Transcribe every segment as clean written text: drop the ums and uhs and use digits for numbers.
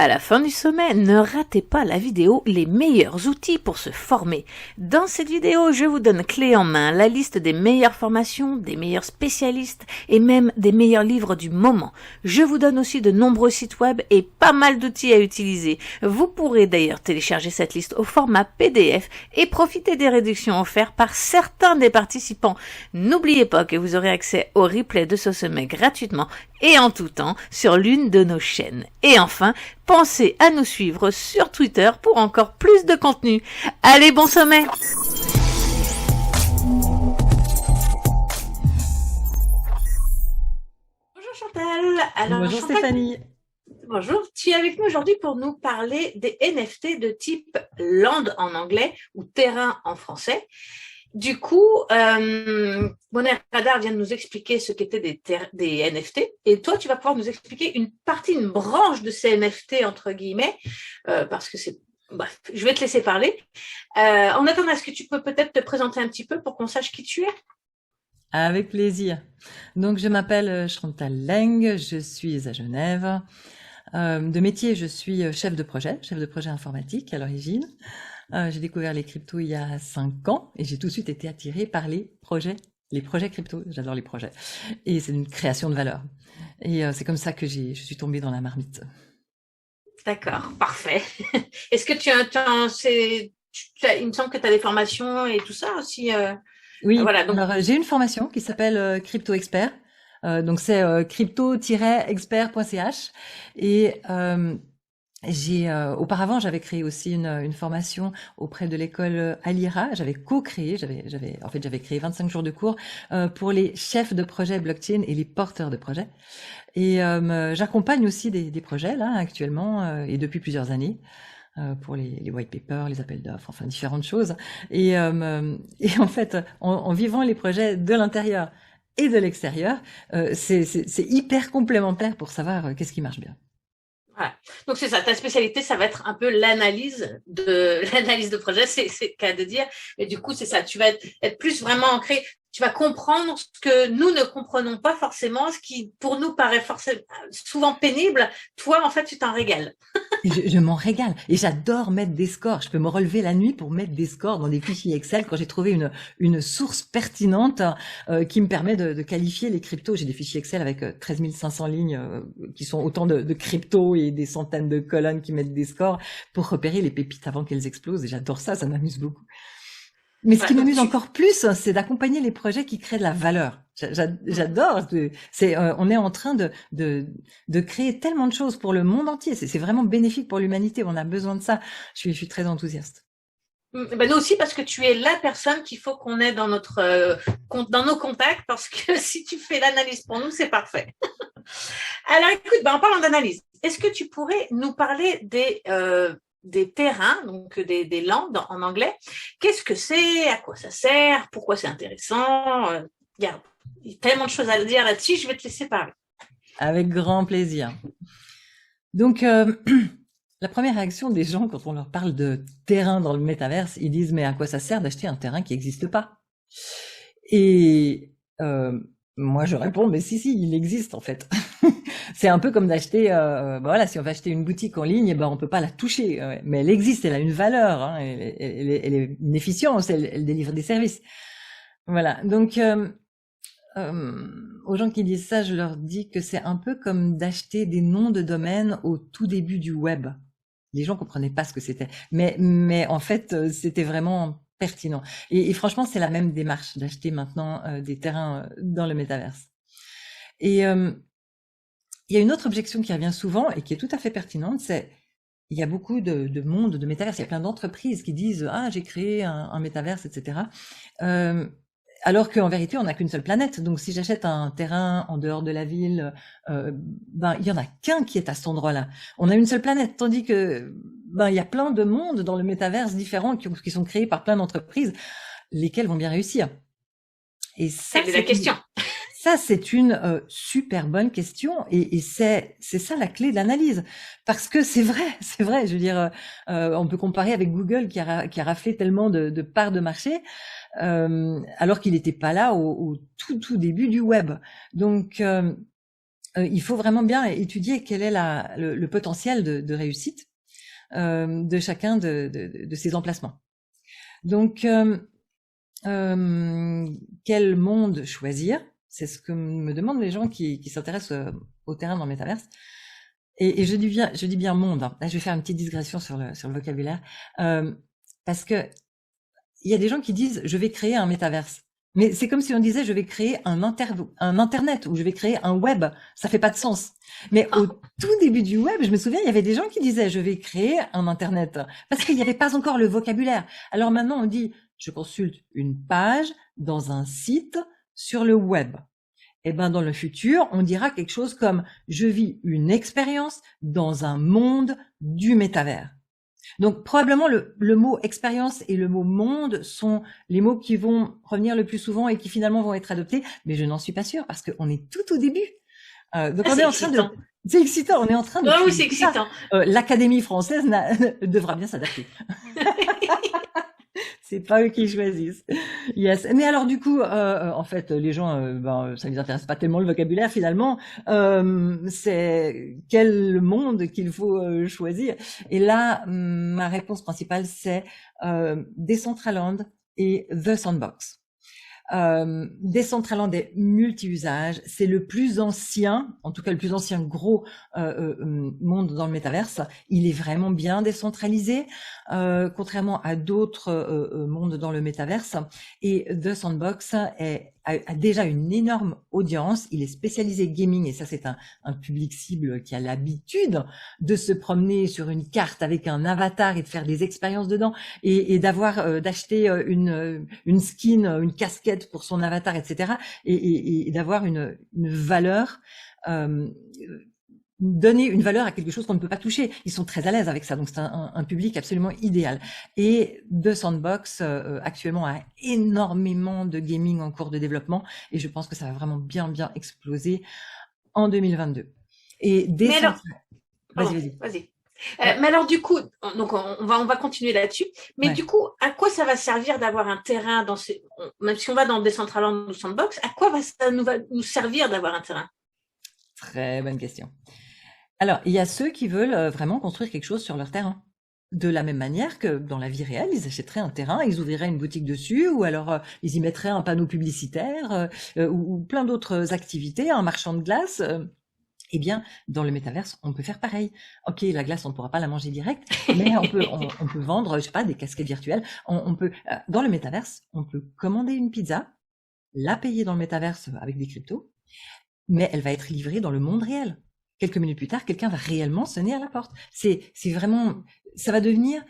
À la fin du sommet, ne ratez pas la vidéo Les meilleurs outils pour se former. Dans cette vidéo, je vous donne clé en main la liste des meilleures formations, des meilleurs spécialistes et même des meilleurs livres du moment. Je vous donne aussi de nombreux sites web et pas mal d'outils à utiliser. Vous pourrez d'ailleurs télécharger cette liste au format PDF et profiter des réductions offertes par certains des participants. N'oubliez pas que vous aurez accès au replay de ce sommet gratuitement et en tout temps sur l'une de nos chaînes. Et enfin, pensez à nous suivre sur Twitter pour encore plus de contenu. Allez, bon sommet! Bonjour Chantal. Bonjour Chantal, Stéphanie. bonjour. Tu es avec nous aujourd'hui pour nous parler des NFT de type land en anglais ou terrain en français. Du coup, Monet Radar vient de nous expliquer ce qu'étaient des NFT, et toi, tu vas pouvoir nous expliquer une branche de ces NFT, entre guillemets, parce que c'est... Bref, je vais te laisser parler. En attendant, est-ce que tu peux peut-être te présenter un petit peu pour qu'on sache qui tu es? Avec plaisir. Donc, je m'appelle Chantal Leng, je suis à Genève. De métier, je suis chef de projet informatique à l'origine. J'ai découvert les cryptos il y a 5 ans et j'ai tout de suite été attirée par les projets crypto. J'adore les projets. Et c'est une création de valeur. Et c'est comme ça que je suis tombée dans la marmite. D'accord, parfait. Est-ce que il me semble que tu as des formations et tout ça aussi. Oui, Voilà, donc alors j'ai une formation qui s'appelle Crypto Expert. Donc c'est crypto-expert.ch et auparavant j'avais créé aussi une formation auprès de l'école Alira. J'avais co-créé, j'avais créé 25 jours de cours pour les chefs de projet blockchain et les porteurs de projets. Et j'accompagne aussi des projets là actuellement et depuis plusieurs années. Pour les white papers, les appels d'offres, enfin différentes choses. Et en fait, en vivant les projets de l'intérieur et de l'extérieur, c'est hyper complémentaire pour savoir qu'est-ce qui marche bien. voilà. Donc c'est ça, ta spécialité, ça va être un peu l'analyse de projet, c'est le cas de dire. Mais du coup, c'est ça, tu vas être plus vraiment ancré, tu vas comprendre ce que nous ne comprenons pas forcément, ce qui pour nous paraît forcément souvent pénible. Toi, en fait, tu t'en régales. Je m'en régale et j'adore mettre des scores. Je peux me relever la nuit pour mettre des scores dans des fichiers Excel quand j'ai trouvé une source pertinente qui me permet de qualifier les cryptos. J'ai des fichiers Excel avec 13 500 lignes qui sont autant de cryptos et des centaines de colonnes qui mettent des scores pour repérer les pépites avant qu'elles explosent. Et j'adore ça, ça m'amuse beaucoup. Mais ce qui m'amuse encore plus, c'est d'accompagner les projets qui créent de la valeur. J'adore. On est en train de créer tellement de choses pour le monde entier. C'est vraiment bénéfique pour l'humanité. On a besoin de ça. Je suis très enthousiaste. Ben nous aussi, parce que tu es la personne qu'il faut qu'on ait dans dans nos contacts, parce que si tu fais l'analyse pour nous, c'est parfait. Alors écoute, en parlant d'analyse, est-ce que tu pourrais nous parler des terrains, donc des landes en anglais? Qu'est-ce que c'est? À quoi ça sert? Pourquoi c'est intéressant? Il y a tellement de choses à dire là-dessus, je vais te laisser parler. Avec grand plaisir. Donc, la première réaction des gens quand on leur parle de terrain dans le métaverse, ils disent mais à quoi ça sert d'acheter un terrain qui n'existe pas? Et moi je réponds mais si il existe en fait. C'est un peu comme d'acheter, voilà, si on va acheter une boutique en ligne, on peut pas la toucher, mais elle existe, elle a une valeur, hein, elle est une efficience, elle délivre des services. Voilà, donc aux gens qui disent ça, je leur dis que c'est un peu comme d'acheter des noms de domaine au tout début du web. Les gens comprenaient pas ce que c'était, mais en fait, c'était vraiment pertinent. Et franchement, c'est la même démarche d'acheter maintenant des terrains dans le métaverse. Et il y a une autre objection qui revient souvent et qui est tout à fait pertinente, c'est il y a beaucoup de monde, de métaverse, il y a plein d'entreprises qui disent « Ah, j'ai créé un métaverse, etc. » alors qu'en vérité, on n'a qu'une seule planète. Donc, si j'achète un terrain en dehors de la ville, il y en a qu'un qui est à cet endroit-là. On a une seule planète, tandis que il y a plein de mondes dans le métaverse différents qui sont créés par plein d'entreprises, lesquels vont bien réussir. Et ça, c'est la question. Ça, c'est une super bonne question et c'est ça la clé de l'analyse. Parce que c'est vrai. Je veux dire, on peut comparer avec Google qui a raflé tellement de parts de marché alors qu'il n'était pas là au tout début du web. Donc, il faut vraiment bien étudier quel est le potentiel de réussite de chacun de ces emplacements. Donc, quel monde choisir? C'est ce que me demandent les gens qui s'intéressent au terrain dans le métaverse. Et je dis bien monde. Hein. Là, je vais faire une petite digression sur le vocabulaire, parce que il y a des gens qui disent je vais créer un métaverse. Mais c'est comme si on disait je vais créer un internet ou je vais créer un web. Ça fait pas de sens. Mais au tout début du web, je me souviens, il y avait des gens qui disaient je vais créer un internet parce qu'il n'y avait pas encore le vocabulaire. Alors maintenant on dit je consulte une page dans un site sur le web. Et ben dans le futur, on dira quelque chose comme je vis une expérience dans un monde du métavers. Donc probablement le mot expérience et le mot monde sont les mots qui vont revenir le plus souvent et qui finalement vont être adoptés, mais je n'en suis pas sûre parce qu'on est tout au début. Donc on est en train de... C'est excitant, on est en train de... Oui, c'est excitant. L'Académie française devra bien s'adapter. C'est pas eux qui choisissent. Yes. Mais alors du coup, en fait, les gens, ça les intéresse pas tellement le vocabulaire finalement. C'est quel monde qu'il faut choisir. Et là, ma réponse principale, c'est Decentraland et The Sandbox. Decentraland est multi-usage, c'est le plus ancien, en tout cas le plus ancien gros monde dans le métaverse. Il est vraiment bien décentralisé, contrairement à d'autres mondes dans le métaverse. Et The Sandbox a déjà une énorme audience. Il est spécialisé gaming et ça c'est un public cible qui a l'habitude de se promener sur une carte avec un avatar et de faire des expériences dedans et d'acheter une skin, une casquette pour son avatar, etc. Et d'avoir une valeur, donner une valeur à quelque chose qu'on ne peut pas toucher. Ils sont très à l'aise avec ça, donc c'est un public absolument idéal. Et The Sandbox actuellement a énormément de gaming en cours de développement et je pense que ça va vraiment bien exploser en 2022. Et vas-y. Mais alors du coup, donc on va continuer là-dessus. Mais du coup, à quoi ça va servir d'avoir un terrain même si on va dans Decentraland ou Sandbox, à quoi va nous servir d'avoir un terrain? Très bonne question. Alors, il y a ceux qui veulent vraiment construire quelque chose sur leur terrain. De la même manière que dans la vie réelle, ils achèteraient un terrain, ils ouvriraient une boutique dessus, ou alors ils y mettraient un panneau publicitaire, ou plein d'autres activités, un marchand de glace. Eh bien, dans le métaverse, on peut faire pareil. Ok, la glace, on ne pourra pas la manger direct, mais on peut vendre, je sais pas, des casquettes virtuelles. On peut, dans le métaverse, on peut commander une pizza, la payer dans le métaverse avec des cryptos, mais elle va être livrée dans le monde réel. Quelques minutes plus tard, quelqu'un va réellement sonner à la porte. C'est vraiment, ça va devenir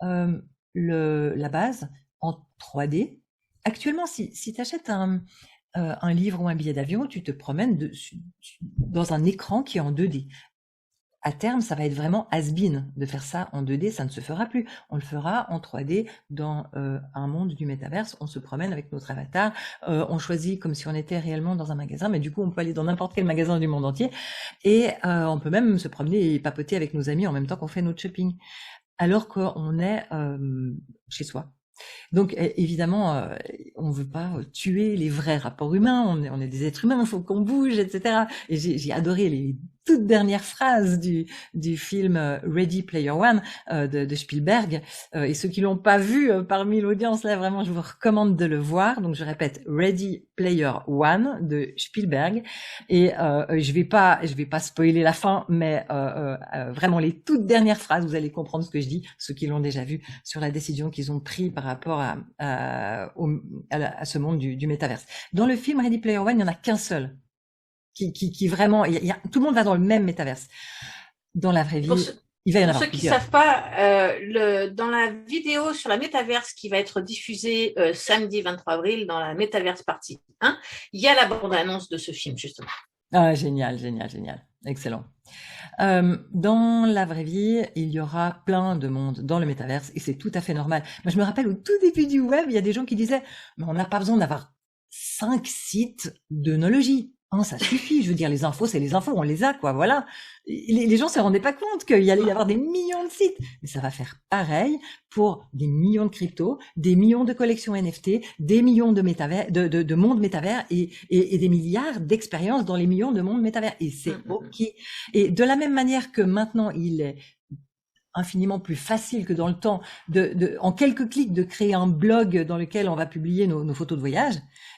la base en 3D. Actuellement, si tu achètes un livre ou un billet d'avion, tu te promènes dans un écran qui est en 2D. À terme, ça va être vraiment has-been de faire ça en 2D, ça ne se fera plus. On le fera en 3D dans un monde du métaverse. On se promène avec notre avatar, on choisit comme si on était réellement dans un magasin, mais du coup, on peut aller dans n'importe quel magasin du monde entier et on peut même se promener et papoter avec nos amis en même temps qu'on fait notre shopping, alors qu'on est chez soi. Donc évidemment, on veut pas tuer les vrais rapports humains. On est des êtres humains, il faut qu'on bouge, etc. Et j'ai adoré les toutes dernières phrases du film Ready Player One de Spielberg. Et ceux qui l'ont pas vu parmi l'audience, là vraiment, je vous recommande de le voir. Donc je répète, Ready Player One de Spielberg. Et je vais pas spoiler la fin, mais vraiment les toutes dernières phrases, vous allez comprendre ce que je dis, ceux qui l'ont déjà vu, sur la décision qu'ils ont prise par rapport à ce monde du métaverse. Dans le film Ready Player One, il y en a qu'un seul qui vraiment, tout le monde va dans le même métaverse. Dans la vraie vie, il va y en avoir plusieurs. Pour ceux qui savent pas, dans la vidéo sur la métaverse qui va être diffusée samedi 23 avril dans la métaverse partie 1, il y a la bande-annonce de ce film justement. Ah, génial. Excellent. Dans la vraie vie, il y aura plein de monde dans le métaverse et c'est tout à fait normal. Moi, je me rappelle au tout début du web, il y a des gens qui disaient, mais on n'a pas besoin d'avoir 5 sites d'œnologie. hein, ça suffit. Je veux dire, les infos, c'est les infos, on les a, quoi. Voilà. Les gens se rendaient pas compte qu'il y allait y avoir des millions de sites. Mais ça va faire pareil pour des millions de cryptos, des millions de collections NFT, des millions de métavers, de mondes métavers et des milliards d'expériences dans les millions de mondes métavers. Et c'est OK. Et de la même manière que maintenant, il est infiniment plus facile que dans le temps en quelques clics de créer un blog dans lequel on va publier nos photos de voyage,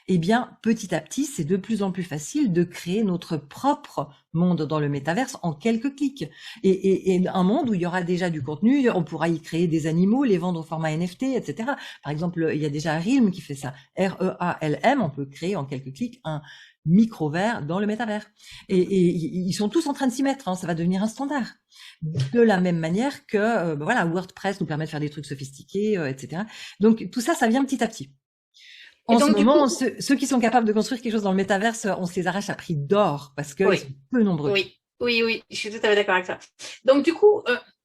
eh bien, petit à petit, c'est de plus en plus facile de créer notre propre monde dans le métaverse en quelques clics. Et un monde où il y aura déjà du contenu, on pourra y créer des animaux, les vendre au format NFT, etc. Par exemple, il y a déjà Realm qui fait ça. REALM, on peut créer en quelques clics un micro-verre dans le métavers. Et ils sont tous en train de s'y mettre, hein, ça va devenir un standard. De la même manière que voilà, WordPress nous permet de faire des trucs sophistiqués, etc. Donc tout ça, ça vient petit à petit. En ce moment, ceux qui sont capables de construire quelque chose dans le métaverse, on se les arrache à prix d'or parce que ils sont peu nombreux. Oui, je suis tout à fait d'accord avec ça. Donc du coup,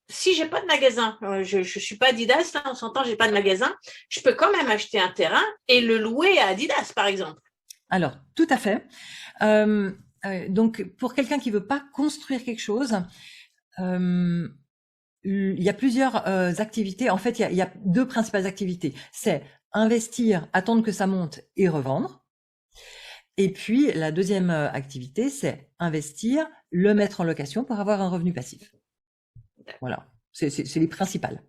si j'ai pas de magasin, je suis pas Adidas, là, on s'entend, j'ai pas de magasin, je peux quand même acheter un terrain et le louer à Adidas, par exemple. Alors, tout à fait. Donc, pour quelqu'un qui veut pas construire quelque chose, il y a plusieurs activités. En fait, il y a deux principales activités. C'est investir, attendre que ça monte et revendre. Et puis, la deuxième activité, c'est investir, le mettre en location pour avoir un revenu passif. Voilà, c'est les principales.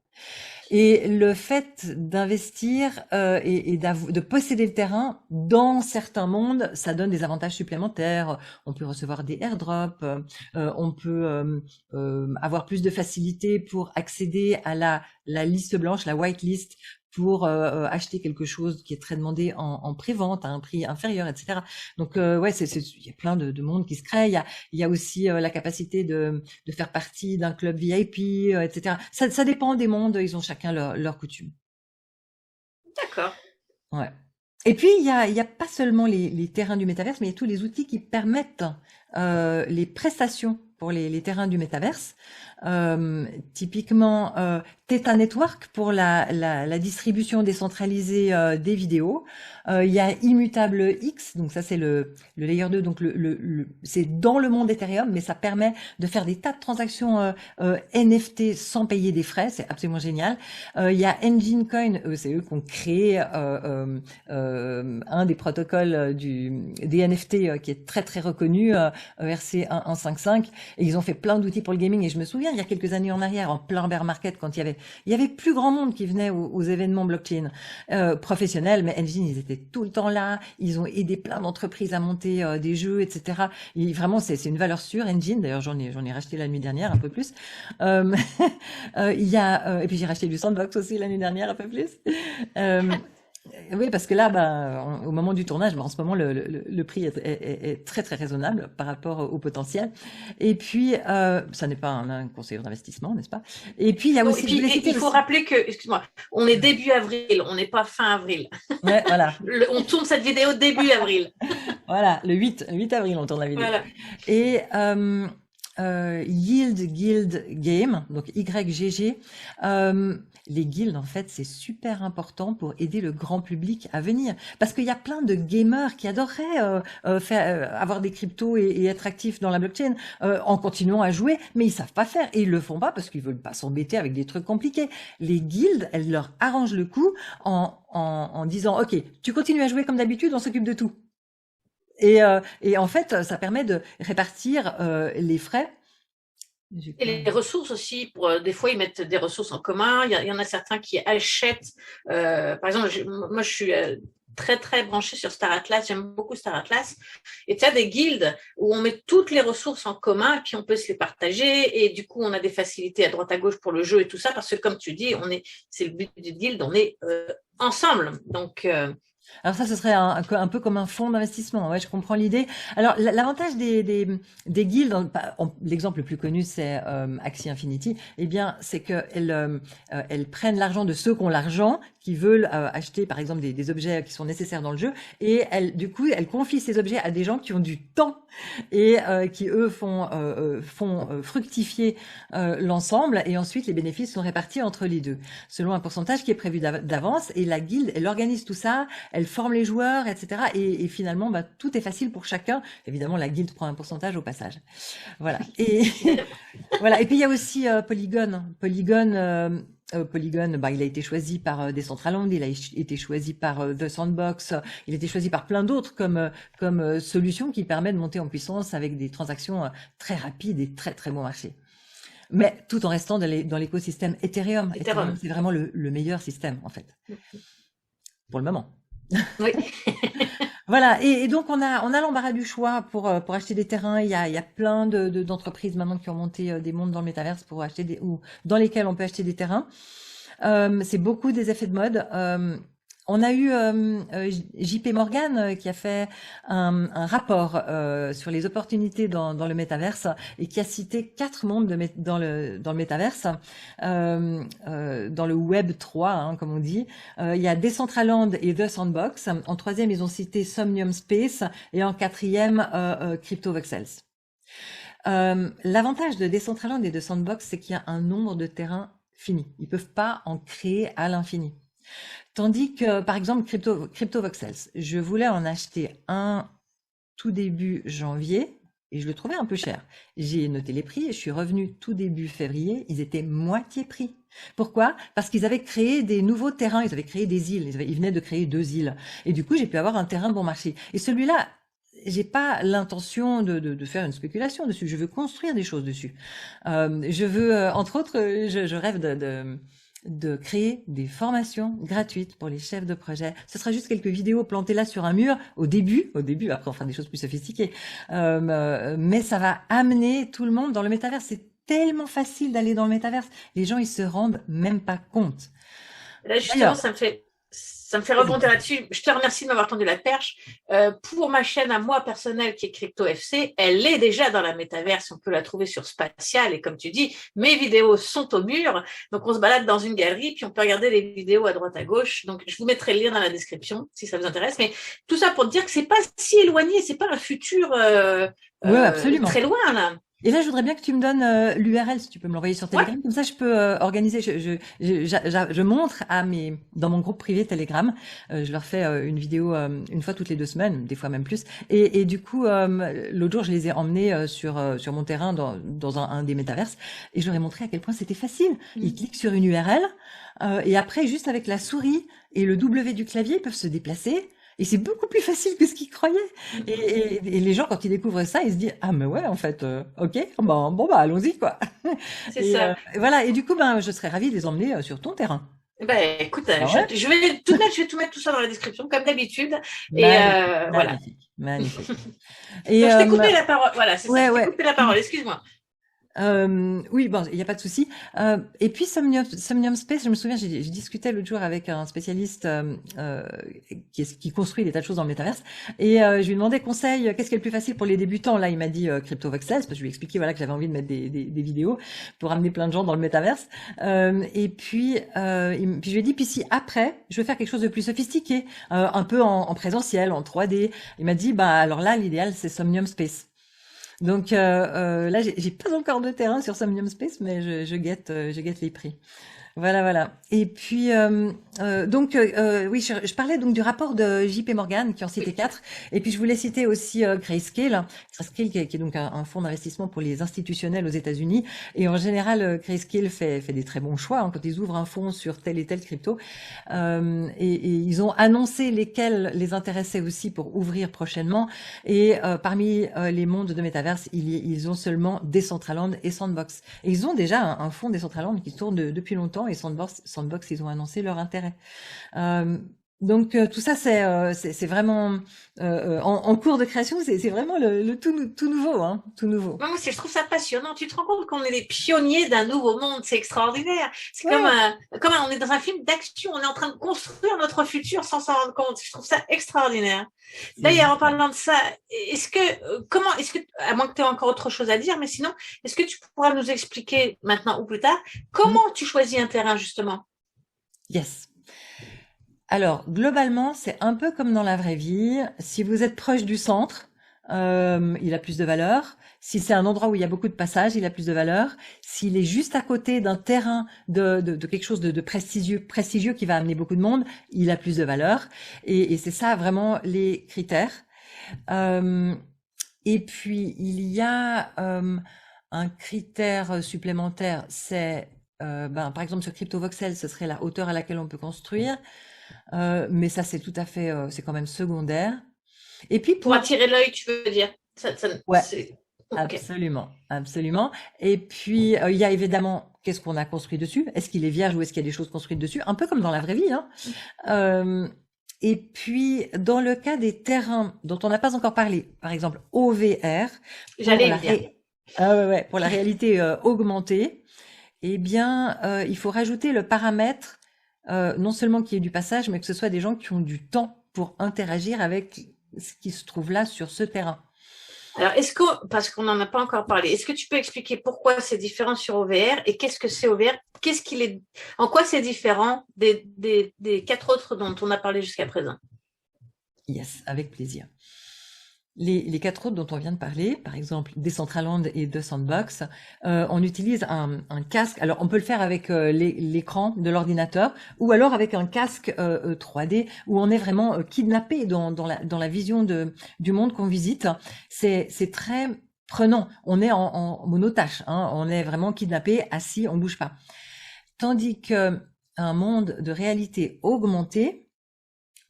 Et le fait d'investir et de posséder le terrain dans certains mondes, ça donne des avantages supplémentaires. On peut recevoir des airdrops, on peut avoir plus de facilité pour accéder à la liste blanche, la whitelist, pour acheter quelque chose qui est très demandé en pré-vente à un prix inférieur, etc. Donc ouais, il y a plein de monde qui se crée. Il y a aussi la capacité de faire partie d'un club VIP, etc. Ça dépend des mondes. Ils ont chacun leurs coutumes. D'accord. Ouais. Et puis il y a pas seulement les terrains du métaverse, mais il y a tous les outils qui permettent les prestations pour les terrains du métaverse. Typiquement Theta Network pour la distribution décentralisée des vidéos. Il y a Immutable X, donc ça c'est le layer 2, donc c'est dans le monde Ethereum, mais ça permet de faire des tas de transactions NFT sans payer des frais, c'est absolument génial. Il y a Engine Coin, c'est eux qui ont créé un des protocoles des NFT qui est très très reconnu, ERC 1.1.5, et ils ont fait plein d'outils pour le gaming. Et je me souviens il y a quelques années en arrière, en plein bear market, quand il y avait plus grand monde qui venait aux événements blockchain professionnels, mais Engine, ils étaient tout le temps là, ils ont aidé plein d'entreprises à monter des jeux, etc. Et vraiment, c'est une valeur sûre, Engine. D'ailleurs, j'en ai racheté la nuit dernière un peu plus. Il y a et puis j'ai racheté du Sandbox aussi l'année dernière un peu plus. Oui, parce que là, au moment du tournage, en ce moment, le prix est très très raisonnable par rapport au potentiel. Et puis, ça n'est pas un conseiller d'investissement, n'est-ce pas? Et puis, il y a aussi. Il faut rappeler que, excuse-moi, on est début avril, on n'est pas fin avril. Ouais, voilà. On tourne cette vidéo début avril. Voilà, le 8 avril, on tourne la vidéo. Voilà. Et Yield Guild Game, donc YGG. Les guildes, en fait, c'est super important pour aider le grand public à venir. Parce qu'il y a plein de gamers qui adoreraient avoir des cryptos et être actifs dans la blockchain en continuant à jouer, mais ils savent pas faire. Et ils le font pas parce qu'ils veulent pas s'embêter avec des trucs compliqués. Les guildes, elles leur arrangent le coup en disant « Ok, tu continues à jouer comme d'habitude, on s'occupe de tout ». Et en fait, ça permet de répartir les frais. Et les ressources aussi, des fois ils mettent des ressources en commun, il y en a certains qui achètent, par exemple, moi je suis très très branchée sur Star Atlas, j'aime beaucoup Star Atlas, et tu as des guildes où on met toutes les ressources en commun, puis on peut se les partager, et du coup on a des facilités à droite à gauche pour le jeu et tout ça, parce que comme tu dis, c'est le but du guild, on est ensemble, donc... Alors ça, ce serait un peu comme un fonds d'investissement. Ouais, je comprends l'idée. Alors l'avantage des guildes, l'exemple le plus connu, c'est Axie Infinity. Eh bien, c'est que elles prennent l'argent de ceux qui ont l'argent, qui veulent acheter, par exemple, des objets qui sont nécessaires dans le jeu, et du coup, elle confie ces objets à des gens qui ont du temps et qui, eux, font fructifier l'ensemble, et ensuite, les bénéfices sont répartis entre les deux, selon un pourcentage qui est prévu d'avance, et la guilde, elle organise tout ça, elle forme les joueurs, etc., et finalement, bah, tout est facile pour chacun. Évidemment, la guilde prend un pourcentage au passage. Voilà. Et voilà. Et puis il y a aussi Polygon. Polygon, bah, il a été choisi par Decentraland, il a été choisi par The Sandbox, il a été choisi par plein d'autres comme solution qui permet de monter en puissance avec des transactions très rapides et très très bon marché. Mais tout en restant dans l'écosystème Ethereum. Ethereum, c'est vraiment le meilleur système en fait, pour le moment. Oui. Voilà, et donc on a l'embarras du choix pour acheter des terrains. Il y a plein d'entreprises maintenant qui ont monté des mondes dans le métaverse pour acheter ou dans lesquels on peut acheter des terrains. C'est beaucoup des effets de mode. On a eu JP Morgan qui a fait un rapport sur les opportunités dans le métaverse et qui a cité 4 mondes dans le métaverse, dans le Web 3, hein, comme on dit. Il y a Decentraland et The Sandbox. En 3e, ils ont cité Somnium Space et en 4e, Crypto Voxels. L'avantage de Decentraland et de Sandbox, c'est qu'il y a un nombre de terrains fini. Ils peuvent pas en créer à l'infini. Tandis que, par exemple, Crypto Voxels, je voulais en acheter un tout début janvier et je le trouvais un peu cher. J'ai noté les prix et je suis revenue tout début février, ils étaient moitié prix. Pourquoi? Parce qu'ils avaient créé des nouveaux terrains, ils avaient créé des îles, ils venaient de créer 2 îles. Et du coup, j'ai pu avoir un terrain bon marché. Et celui-là, j'ai pas l'intention de faire une spéculation dessus, je veux construire des choses dessus. Je veux, entre autres, je rêve de créer des formations gratuites pour les chefs de projet. Ce sera juste quelques vidéos plantées là sur un mur au début, après on fera des choses plus sophistiquées. Mais ça va amener tout le monde dans le métaverse. C'est tellement facile d'aller dans le métaverse. Les gens, ils se rendent même pas compte. Là, justement, ça me fait rebondir là-dessus. Je te remercie de m'avoir tendu la perche. Pour ma chaîne à moi personnelle qui est Crypto FC, elle est déjà dans la métaverse. On peut la trouver sur Spatial. Et comme tu dis, mes vidéos sont au mur. Donc, on se balade dans une galerie, puis on peut regarder les vidéos à droite, à gauche. Donc, je vous mettrai le lien dans la description si ça vous intéresse. Mais tout ça pour dire que c'est pas si éloigné. C'est pas un futur ouais, absolument. très loin, là. Et là, je voudrais bien que tu me donnes l'URL, si tu peux me l'envoyer sur Telegram. Ouais. Comme ça, je peux organiser. Je montre dans mon groupe privé Telegram. Je leur fais une vidéo une fois toutes les 2 semaines, des fois même plus. Et du coup, l'autre jour, je les ai emmenés sur mon terrain dans un des métaverses, et je leur ai montré à quel point c'était facile. Ils cliquent sur une URL et après, juste avec la souris et le W du clavier, ils peuvent se déplacer. Et c'est beaucoup plus facile que ce qu'ils croyaient. Et les gens, quand ils découvrent ça, ils se disent, ah, mais ouais, en fait, ok, bon, allons-y, quoi. C'est ça. Voilà. Et du coup, je serais ravie de les emmener sur ton terrain. Écoute, je vais tout mettre tout ça dans la description, comme d'habitude. Et voilà. Magnifique. Et je t'ai coupé la parole. Voilà, c'est ça. Je t'ai coupé la parole. Excuse-moi. Oui, bon, il n'y a pas de souci. Et puis Somnium Space, je me souviens, j'ai discuté l'autre jour avec un spécialiste qui construit des tas de choses dans le métaverse, et je lui demandais conseil, qu'est-ce qui est le plus facile pour les débutants. Là, il m'a dit Crypto Voxels, parce que je lui ai expliqué que j'avais envie de mettre des vidéos pour amener plein de gens dans le métaverse. Et puis je lui ai dit, puis si après, je veux faire quelque chose de plus sophistiqué, un peu en présentiel, en 3D. Il m'a dit, alors là, l'idéal, c'est Somnium Space. Donc là, j'ai pas encore de terrain sur Somnium Space, mais je guette les prix. Voilà. Et puis donc oui, je parlais donc du rapport de JP Morgan qui en citait 4, et puis je voulais citer aussi Grayscale qui est donc un fonds d'investissement pour les institutionnels aux États-Unis, et en général Grayscale fait des très bons choix quand ils ouvrent un fonds sur telle et telle crypto, et ils ont annoncé lesquels les intéressaient aussi pour ouvrir prochainement, et parmi les mondes de métaverse, ils ont seulement Decentraland et Sandbox, et ils ont déjà un fonds Decentraland qui tourne depuis longtemps, et Sandbox, ils ont annoncé leur intérêt. Donc tout ça, c'est vraiment en cours de création. C'est vraiment le tout nouveau, hein, tout nouveau. Moi, je trouve ça passionnant. Tu te rends compte qu'on est les pionniers d'un nouveau monde. C'est extraordinaire. C'est comme on est dans un film d'action. On est en train de construire notre futur sans s'en rendre compte. Je trouve ça extraordinaire. D'ailleurs, en parlant de ça, à moins que tu aies encore autre chose à dire, mais sinon, est-ce que tu pourras nous expliquer maintenant ou plus tard comment tu choisis un terrain, justement? Yes. Alors, globalement, c'est un peu comme dans la vraie vie. Si vous êtes proche du centre, il a plus de valeur. Si c'est un endroit où il y a beaucoup de passages, il a plus de valeur. S'il est juste à côté d'un terrain de quelque chose de prestigieux qui va amener beaucoup de monde, il a plus de valeur. Et c'est ça vraiment les critères. Et puis, il y a un critère supplémentaire, c'est, par exemple, sur CryptoVoxel, ce serait la hauteur à laquelle on peut construire. Mais ça, c'est tout à fait, c'est quand même secondaire. Et puis Pour attirer l'œil, tu veux dire? Ouais, Okay. absolument. Et puis, il y a évidemment, qu'est-ce qu'on a construit dessus? Est-ce qu'il est vierge ou est-ce qu'il y a des choses construites dessus? Un peu comme dans la vraie vie, hein. Et puis, dans le cas des terrains dont on n'a pas encore parlé, par exemple OVR, pour la réalité augmentée, eh bien, il faut rajouter le paramètre, non seulement qu'il y ait du passage, mais que ce soit des gens qui ont du temps pour interagir avec ce qui se trouve là sur ce terrain. Alors, parce qu'on n'en a pas encore parlé, est-ce que tu peux expliquer pourquoi c'est différent sur OVR et qu'est-ce que c'est OVR? En quoi c'est différent des 4 autres dont on a parlé jusqu'à présent? Yes, avec plaisir. Les 4 autres dont on vient de parler, par exemple Decentraland et The Sandbox, on utilise un casque. Alors on peut le faire avec l'écran de l'ordinateur ou alors avec un casque 3D où on est vraiment kidnappé dans la vision du monde qu'on visite. C'est très prenant. On est en monotache, hein. On est vraiment kidnappé, assis, on bouge pas. Tandis que un monde de réalité augmentée,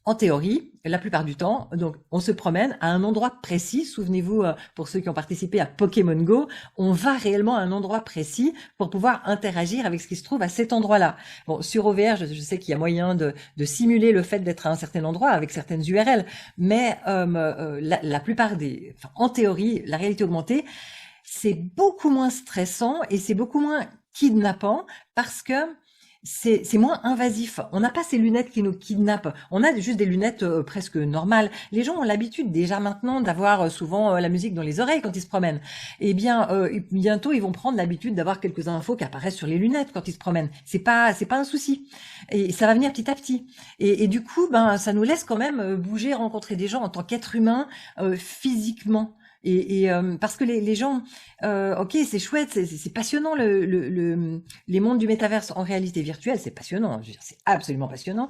en théorie, la plupart du temps, donc on se promène à un endroit précis. Souvenez-vous, pour ceux qui ont participé à Pokémon Go, on va réellement à un endroit précis pour pouvoir interagir avec ce qui se trouve à cet endroit-là. Bon, sur OVR, je sais qu'il y a moyen de simuler le fait d'être à un certain endroit avec certaines URL, mais la plupart en théorie, la réalité augmentée, c'est beaucoup moins stressant et c'est beaucoup moins kidnappant parce que c'est moins invasif. On n'a pas ces lunettes qui nous kidnappent. On a juste des lunettes presque normales. Les gens ont l'habitude déjà maintenant d'avoir souvent la musique dans les oreilles quand ils se promènent. Eh bien, bientôt ils vont prendre l'habitude d'avoir quelques infos qui apparaissent sur les lunettes quand ils se promènent. C'est pas un souci. Et ça va venir petit à petit. Et du coup, ça nous laisse quand même bouger, rencontrer des gens en tant qu'être humain physiquement. Et parce que les gens, ok, c'est chouette, c'est passionnant les mondes du métaverse en réalité virtuelle, c'est passionnant, je veux dire, c'est absolument passionnant.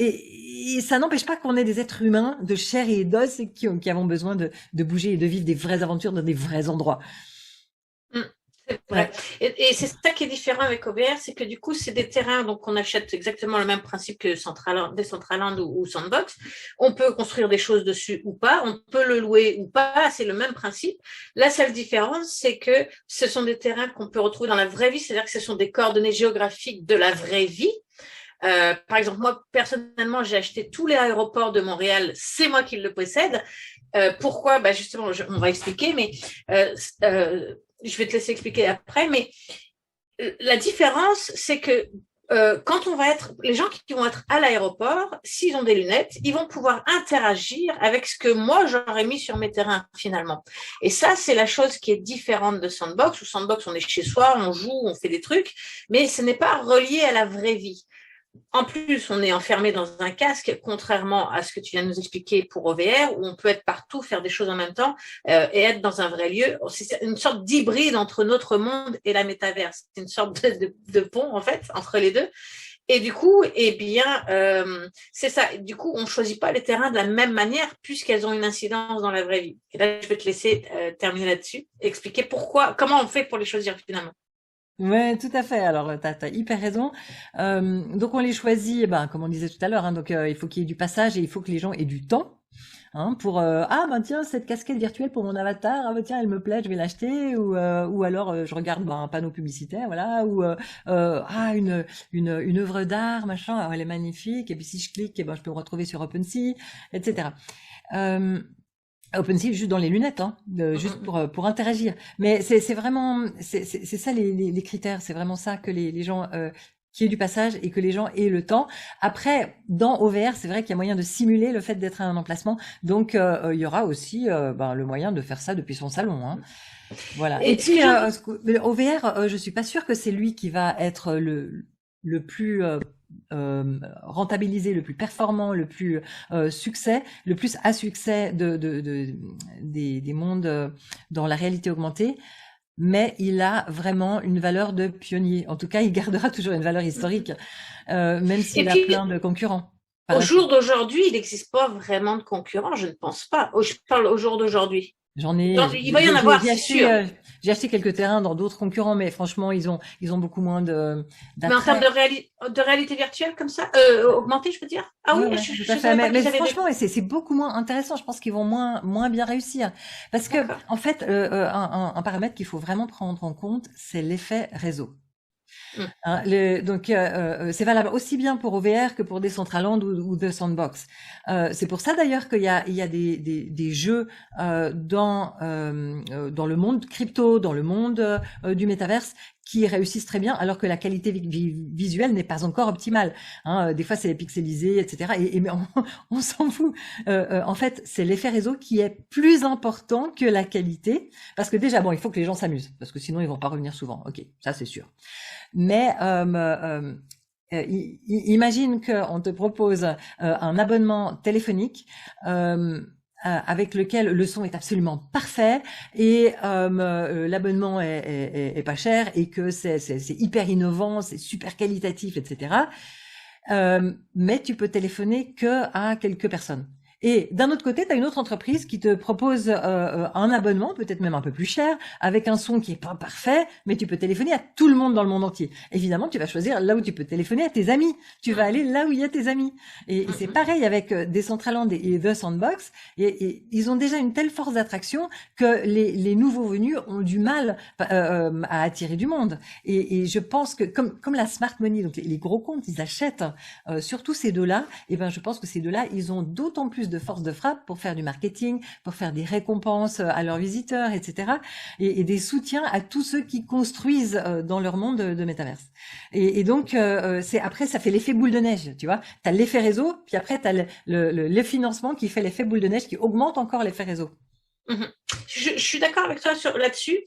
Et ça n'empêche pas qu'on est des êtres humains de chair et d'os qui avons besoin de bouger et de vivre des vraies aventures dans des vrais endroits. C'est vrai. Et c'est ça qui est différent avec OVR, c'est que du coup, c'est des terrains, donc on achète exactement le même principe que Decentraland ou Sandbox. On peut construire des choses dessus ou pas, on peut le louer ou pas, c'est le même principe. La seule différence, c'est que ce sont des terrains qu'on peut retrouver dans la vraie vie, c'est-à-dire que ce sont des coordonnées géographiques de la vraie vie. Par exemple, moi, personnellement, j'ai acheté tous les aéroports de Montréal, c'est moi qui le possède. Pourquoi? Justement, on va expliquer, mais je vais te laisser expliquer après, mais la différence, c'est que quand les gens qui vont être à l'aéroport, s'ils ont des lunettes, ils vont pouvoir interagir avec ce que moi j'aurais mis sur mes terrains finalement. Et ça, c'est la chose qui est différente de Sandbox. Où Sandbox, on est chez soi, on joue, on fait des trucs, mais ce n'est pas relié à la vraie vie. En plus, on est enfermé dans un casque, contrairement à ce que tu viens de nous expliquer pour OVR, où on peut être partout, faire des choses en même temps et être dans un vrai lieu. C'est une sorte d'hybride entre notre monde et la métaverse. C'est une sorte de pont, en fait, entre les deux. Et du coup, c'est ça. Du coup, on ne choisit pas les terrains de la même manière puisqu'elles ont une incidence dans la vraie vie. Et là, je vais te laisser terminer là-dessus, expliquer comment on fait pour les choisir finalement. Ouais, tout à fait. Alors, t'as hyper raison. Donc, on les choisit, comme on disait tout à l'heure, hein, donc il faut qu'il y ait du passage et il faut que les gens aient du temps, hein, pour tiens, cette casquette virtuelle pour mon avatar, tiens, elle me plaît, je vais l'acheter, ou alors je regarde un panneau publicitaire, voilà, ou une œuvre d'art, machin, elle est magnifique, et puis si je clique, je peux me retrouver sur OpenSea, etc. OpenSea juste dans les lunettes, hein, juste pour interagir. Mais c'est vraiment c'est ça les critères, c'est vraiment ça que les gens qu'il y ait du passage et que les gens aient le temps. Après, dans OVR, c'est vrai qu'il y a moyen de simuler le fait d'être à un emplacement. Donc il y aura aussi le moyen de faire ça depuis son salon, hein. Voilà. Et puis OVR, je suis pas sûre que c'est lui qui va être le plus rentabilisé, le plus performant, le plus succès, le plus à succès des mondes dans la réalité augmentée. Mais il a vraiment une valeur de pionnier. En tout cas, il gardera toujours une valeur historique, même s'il a plein de concurrents. Au jour d'aujourd'hui, il n'existe pas vraiment de concurrents, je ne pense pas. Je parle au jour d'aujourd'hui. Il va y en avoir, c'est sûr. J'ai acheté quelques terrains dans d'autres concurrents, mais franchement, ils ont beaucoup moins de. Mais en termes de réalité virtuelle comme ça, augmentée, je veux dire. Ah oui, tout à fait. Mais franchement, c'est beaucoup moins intéressant. Je pense qu'ils vont moins bien réussir, parce que en fait, un paramètre qu'il faut vraiment prendre en compte, c'est l'effet réseau. Donc c'est valable aussi bien pour OVR que pour Decentraland ou The Sandbox. C'est pour ça d'ailleurs qu'il y a des jeux dans le monde crypto, dans le monde du métaverse, qui réussissent très bien, alors que la qualité visuelle n'est pas encore optimale. Des fois, c'est pixelisé, etc. Mais on s'en fout. En fait, c'est l'effet réseau qui est plus important que la qualité, parce que déjà, il faut que les gens s'amusent, parce que sinon, ils vont pas revenir souvent. Ok, ça c'est sûr. Mais imagine qu'on te propose un abonnement téléphonique avec lequel le son est absolument parfait et l'abonnement est pas cher et que c'est hyper innovant, c'est super qualitatif, etc. Mais tu peux téléphoner que à quelques personnes. Et d'un autre côté, tu as une autre entreprise qui te propose un abonnement, peut-être même un peu plus cher, avec un son qui est pas parfait, mais tu peux téléphoner à tout le monde dans le monde entier. Évidemment, tu vas choisir là où tu peux téléphoner à tes amis. Tu vas aller là où il y a tes amis. Et c'est pareil avec Decentraland et The Sandbox. Et ils ont déjà une telle force d'attraction que les nouveaux venus ont du mal à attirer du monde. Et je pense que comme la smart money, donc les gros comptes, ils achètent surtout ces deux-là. Et ben, je pense que ces deux-là, ils ont d'autant plus de force de frappe pour faire du marketing, pour faire des récompenses à leurs visiteurs, etc. Et des soutiens à tous ceux qui construisent dans leur monde de métaverse. Et donc, après, ça fait l'effet boule de neige, tu vois. Tu as l'effet réseau, puis après, tu as le financement qui fait l'effet boule de neige, qui augmente encore l'effet réseau. Je suis d'accord avec toi là-dessus.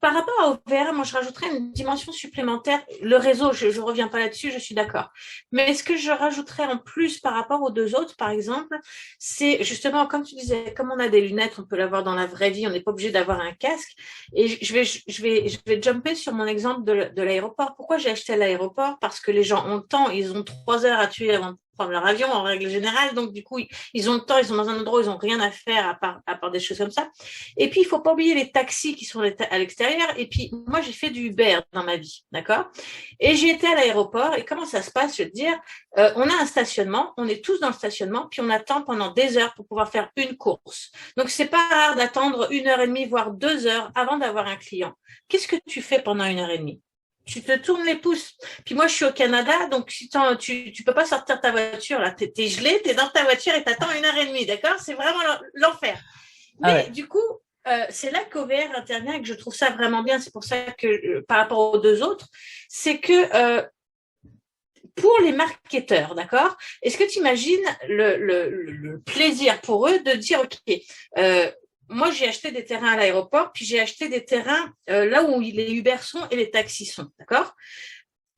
Par rapport à OVR, moi je rajouterais une dimension supplémentaire. Le réseau, je reviens pas là-dessus, je suis d'accord. Mais ce que je rajouterais en plus par rapport aux deux autres, par exemple, c'est justement, comme tu disais, comme on a des lunettes, on peut l'avoir dans la vraie vie, on n'est pas obligé d'avoir un casque. Et je vais jumper sur mon exemple de l'aéroport. Pourquoi j'ai acheté l'aéroport? Parce que les gens ont le temps, ils ont 3 heures à tuer avant de prendre leur avion en règle générale, donc du coup ils ont le temps, ils sont dans un endroit où ils ont rien à faire à part des choses comme ça. Et puis il faut pas oublier les taxis qui sont à l'extérieur. Et puis moi j'ai fait du Uber dans ma vie, d'accord. Et j'ai été à l'aéroport et comment ça se passe, je veux te dire, on a un stationnement, on est tous dans le stationnement, puis on attend pendant des heures pour pouvoir faire une course. Donc c'est pas rare d'attendre 1h30 voire 2 heures avant d'avoir un client. Qu'est-ce que tu fais pendant 1h30? Tu te tournes les pouces. Puis moi, je suis au Canada, donc tu peux pas sortir ta voiture, là. T'es gelé, t'es dans ta voiture et t'attends 1h30, d'accord? C'est vraiment l'enfer. Mais du coup, c'est là qu'OVR intervient et que je trouve ça vraiment bien. C'est pour ça que, par rapport aux deux autres, c'est que, pour les marketeurs, d'accord? Est-ce que tu imagines le plaisir pour eux de dire, OK, moi, j'ai acheté des terrains à l'aéroport, puis j'ai acheté des terrains là où les Uber sont et les taxis sont, d'accord?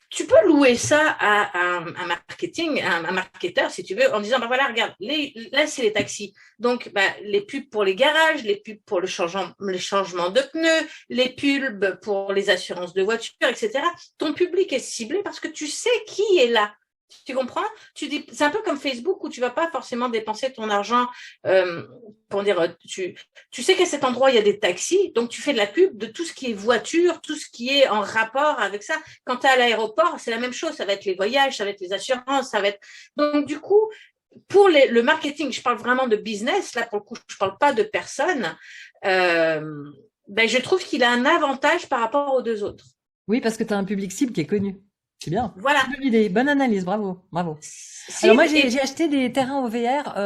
Tu peux louer ça à un marketeur, si tu veux, en disant, voilà, regarde, là, c'est les taxis. Donc, les pubs pour les garages, les pubs pour les changements de pneus, les pubs pour les assurances de voitures, etc. Ton public est ciblé parce que tu sais qui est là. Tu comprends? C'est un peu comme Facebook où tu vas pas forcément dépenser ton argent pour dire tu sais qu'à cet endroit il y a des taxis, donc tu fais de la pub de tout ce qui est voiture, tout ce qui est en rapport avec ça. Quand tu es à l'aéroport, c'est la même chose, ça va être les voyages, ça va être les assurances, ça va être donc du coup pour le marketing, je parle vraiment de business, là pour le coup je parle pas de personnes. Je trouve qu'il a un avantage par rapport aux deux autres. Oui, parce que tu as un public cible qui est connu. C'est bien. Voilà. Bonne idée, bonne analyse, bravo. Alors moi j'ai acheté des terrains OVR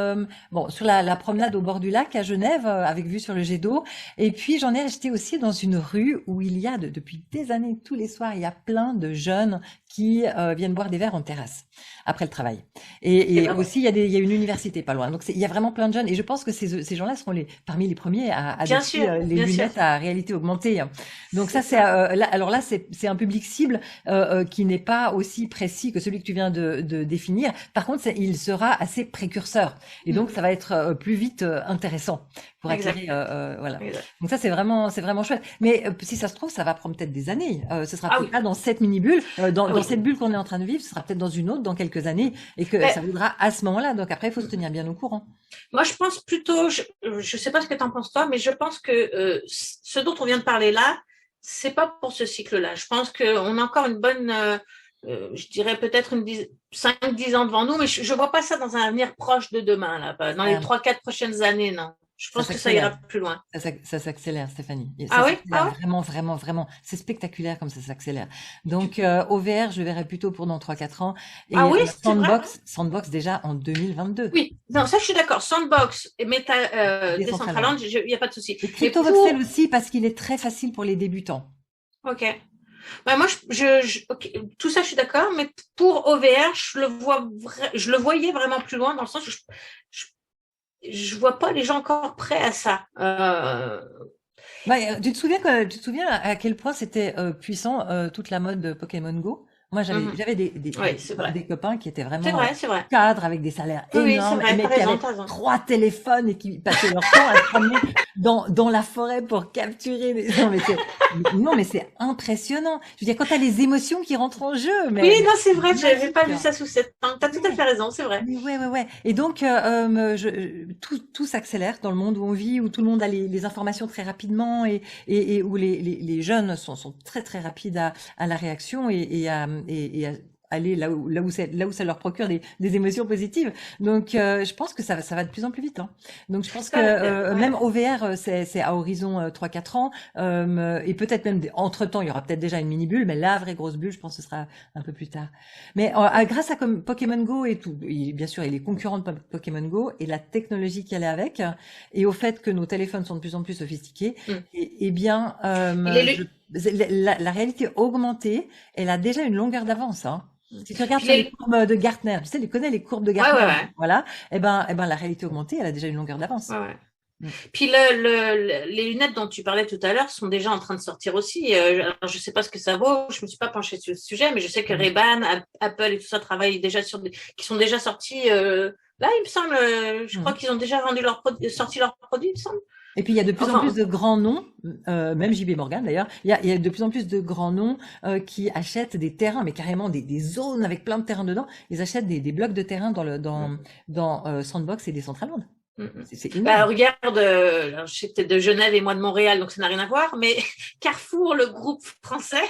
sur la promenade au bord du lac à Genève avec vue sur le jet d'eau, et puis j'en ai acheté aussi dans une rue où il y a depuis des années tous les soirs il y a plein de jeunes qui viennent boire des verres en terrasse après le travail. Et aussi, il y a une université pas loin. Donc, il y a vraiment plein de jeunes. Et je pense que ces gens-là seront parmi les premiers à adopter les lunettes à réalité augmentée. Donc ça, alors là, c'est un public cible qui n'est pas aussi précis que celui que tu viens de définir. Par contre, il sera assez précurseur. Et donc, ça va être plus vite intéressant pour acquérir. Voilà. Donc ça, c'est vraiment chouette. Mais si ça se trouve, ça va prendre peut-être des années. Ce sera peut-être pas dans cette mini-bulle, dans cette bulle qu'on est en train de vivre, ce sera peut-être dans une autre, dans quelques années, et que ça voudra à ce moment-là. Donc après, il faut se tenir bien au courant. Moi, je pense plutôt, je sais pas ce que tu en penses toi, mais je pense que ce dont on vient de parler là, c'est pas pour ce cycle-là. Je pense qu'on a encore une bonne, je dirais peut-être 5-10 ans devant nous, mais je vois pas ça dans un avenir proche de demain, là, dans les 3-4 prochaines années, non. Je pense que ça ira plus loin. Ça s'accélère, Stéphanie. Oui? Vraiment, vraiment, vraiment. C'est spectaculaire comme ça s'accélère. Donc, OVR, je le verrai plutôt pour dans 3-4 ans. Et oui, Sandbox déjà en 2022. Oui, non, ça je suis d'accord. Sandbox et Decentraland, il n'y a pas de souci. Et CryptoVoxel aussi, parce qu'il est très facile pour les débutants. Ok. Bah, moi, tout ça, je suis d'accord, mais pour OVR, je le voyais vraiment plus loin dans le sens où je vois pas les gens encore prêts à ça. Tu te souviens à quel point c'était puissant toute la mode de Pokémon Go? Moi, j'avais des copains qui étaient vraiment cadres avec des salaires énormes, mais qui avaient 3 téléphones et qui passaient leur temps à se promener dans la forêt pour capturer des... Non, mais c'est impressionnant. Je veux dire, quand t'as les émotions qui rentrent en jeu. Oui, non, c'est vrai, j'avais pas vu ça sous cette angle. T'as tout à fait raison, c'est vrai. Ouais. Et donc, tout s'accélère dans le monde où on vit, où tout le monde a les informations très rapidement et où les jeunes sont très, très rapides à la réaction et à aller là où ça leur procure des émotions positives. Donc je pense que ça va de plus en plus vite. Donc je pense que même OVR c'est à horizon 3-4 ans et peut-être même entre-temps il y aura peut-être déjà une mini bulle, mais la vraie grosse bulle je pense que ce sera un peu plus tard. Mais grâce à comme Pokémon Go et tout, bien sûr, et les concurrents de Pokémon Go et la technologie qui allait avec et au fait que nos téléphones sont de plus en plus sophistiqués, et bien la réalité augmentée, elle a déjà une longueur d'avance. Si tu regardes sur les courbes de Gartner, tu sais, tu connais les courbes de Gartner, voilà. Et ben, la réalité augmentée, elle a déjà une longueur d'avance. Puis les lunettes dont tu parlais tout à l'heure sont déjà en train de sortir aussi. Alors je sais pas ce que ça vaut, je me suis pas penchée sur le sujet, mais je sais que Ray-Ban, Apple et tout ça travaillent déjà qui sont déjà sortis. Là, il me semble, je crois qu'ils ont déjà sorti leurs produits, il me semble. Et puis il y a de plus en plus de grands noms, même JB Morgan d'ailleurs, il y a de plus en plus de grands noms qui achètent des terrains, mais carrément des zones avec plein de terrains dedans. Ils achètent des blocs de terrain dans Sandbox et Decentraland. C'est énorme. Regarde, je sais que tu es de Genève et moi de Montréal, donc ça n'a rien à voir, mais Carrefour, le groupe français,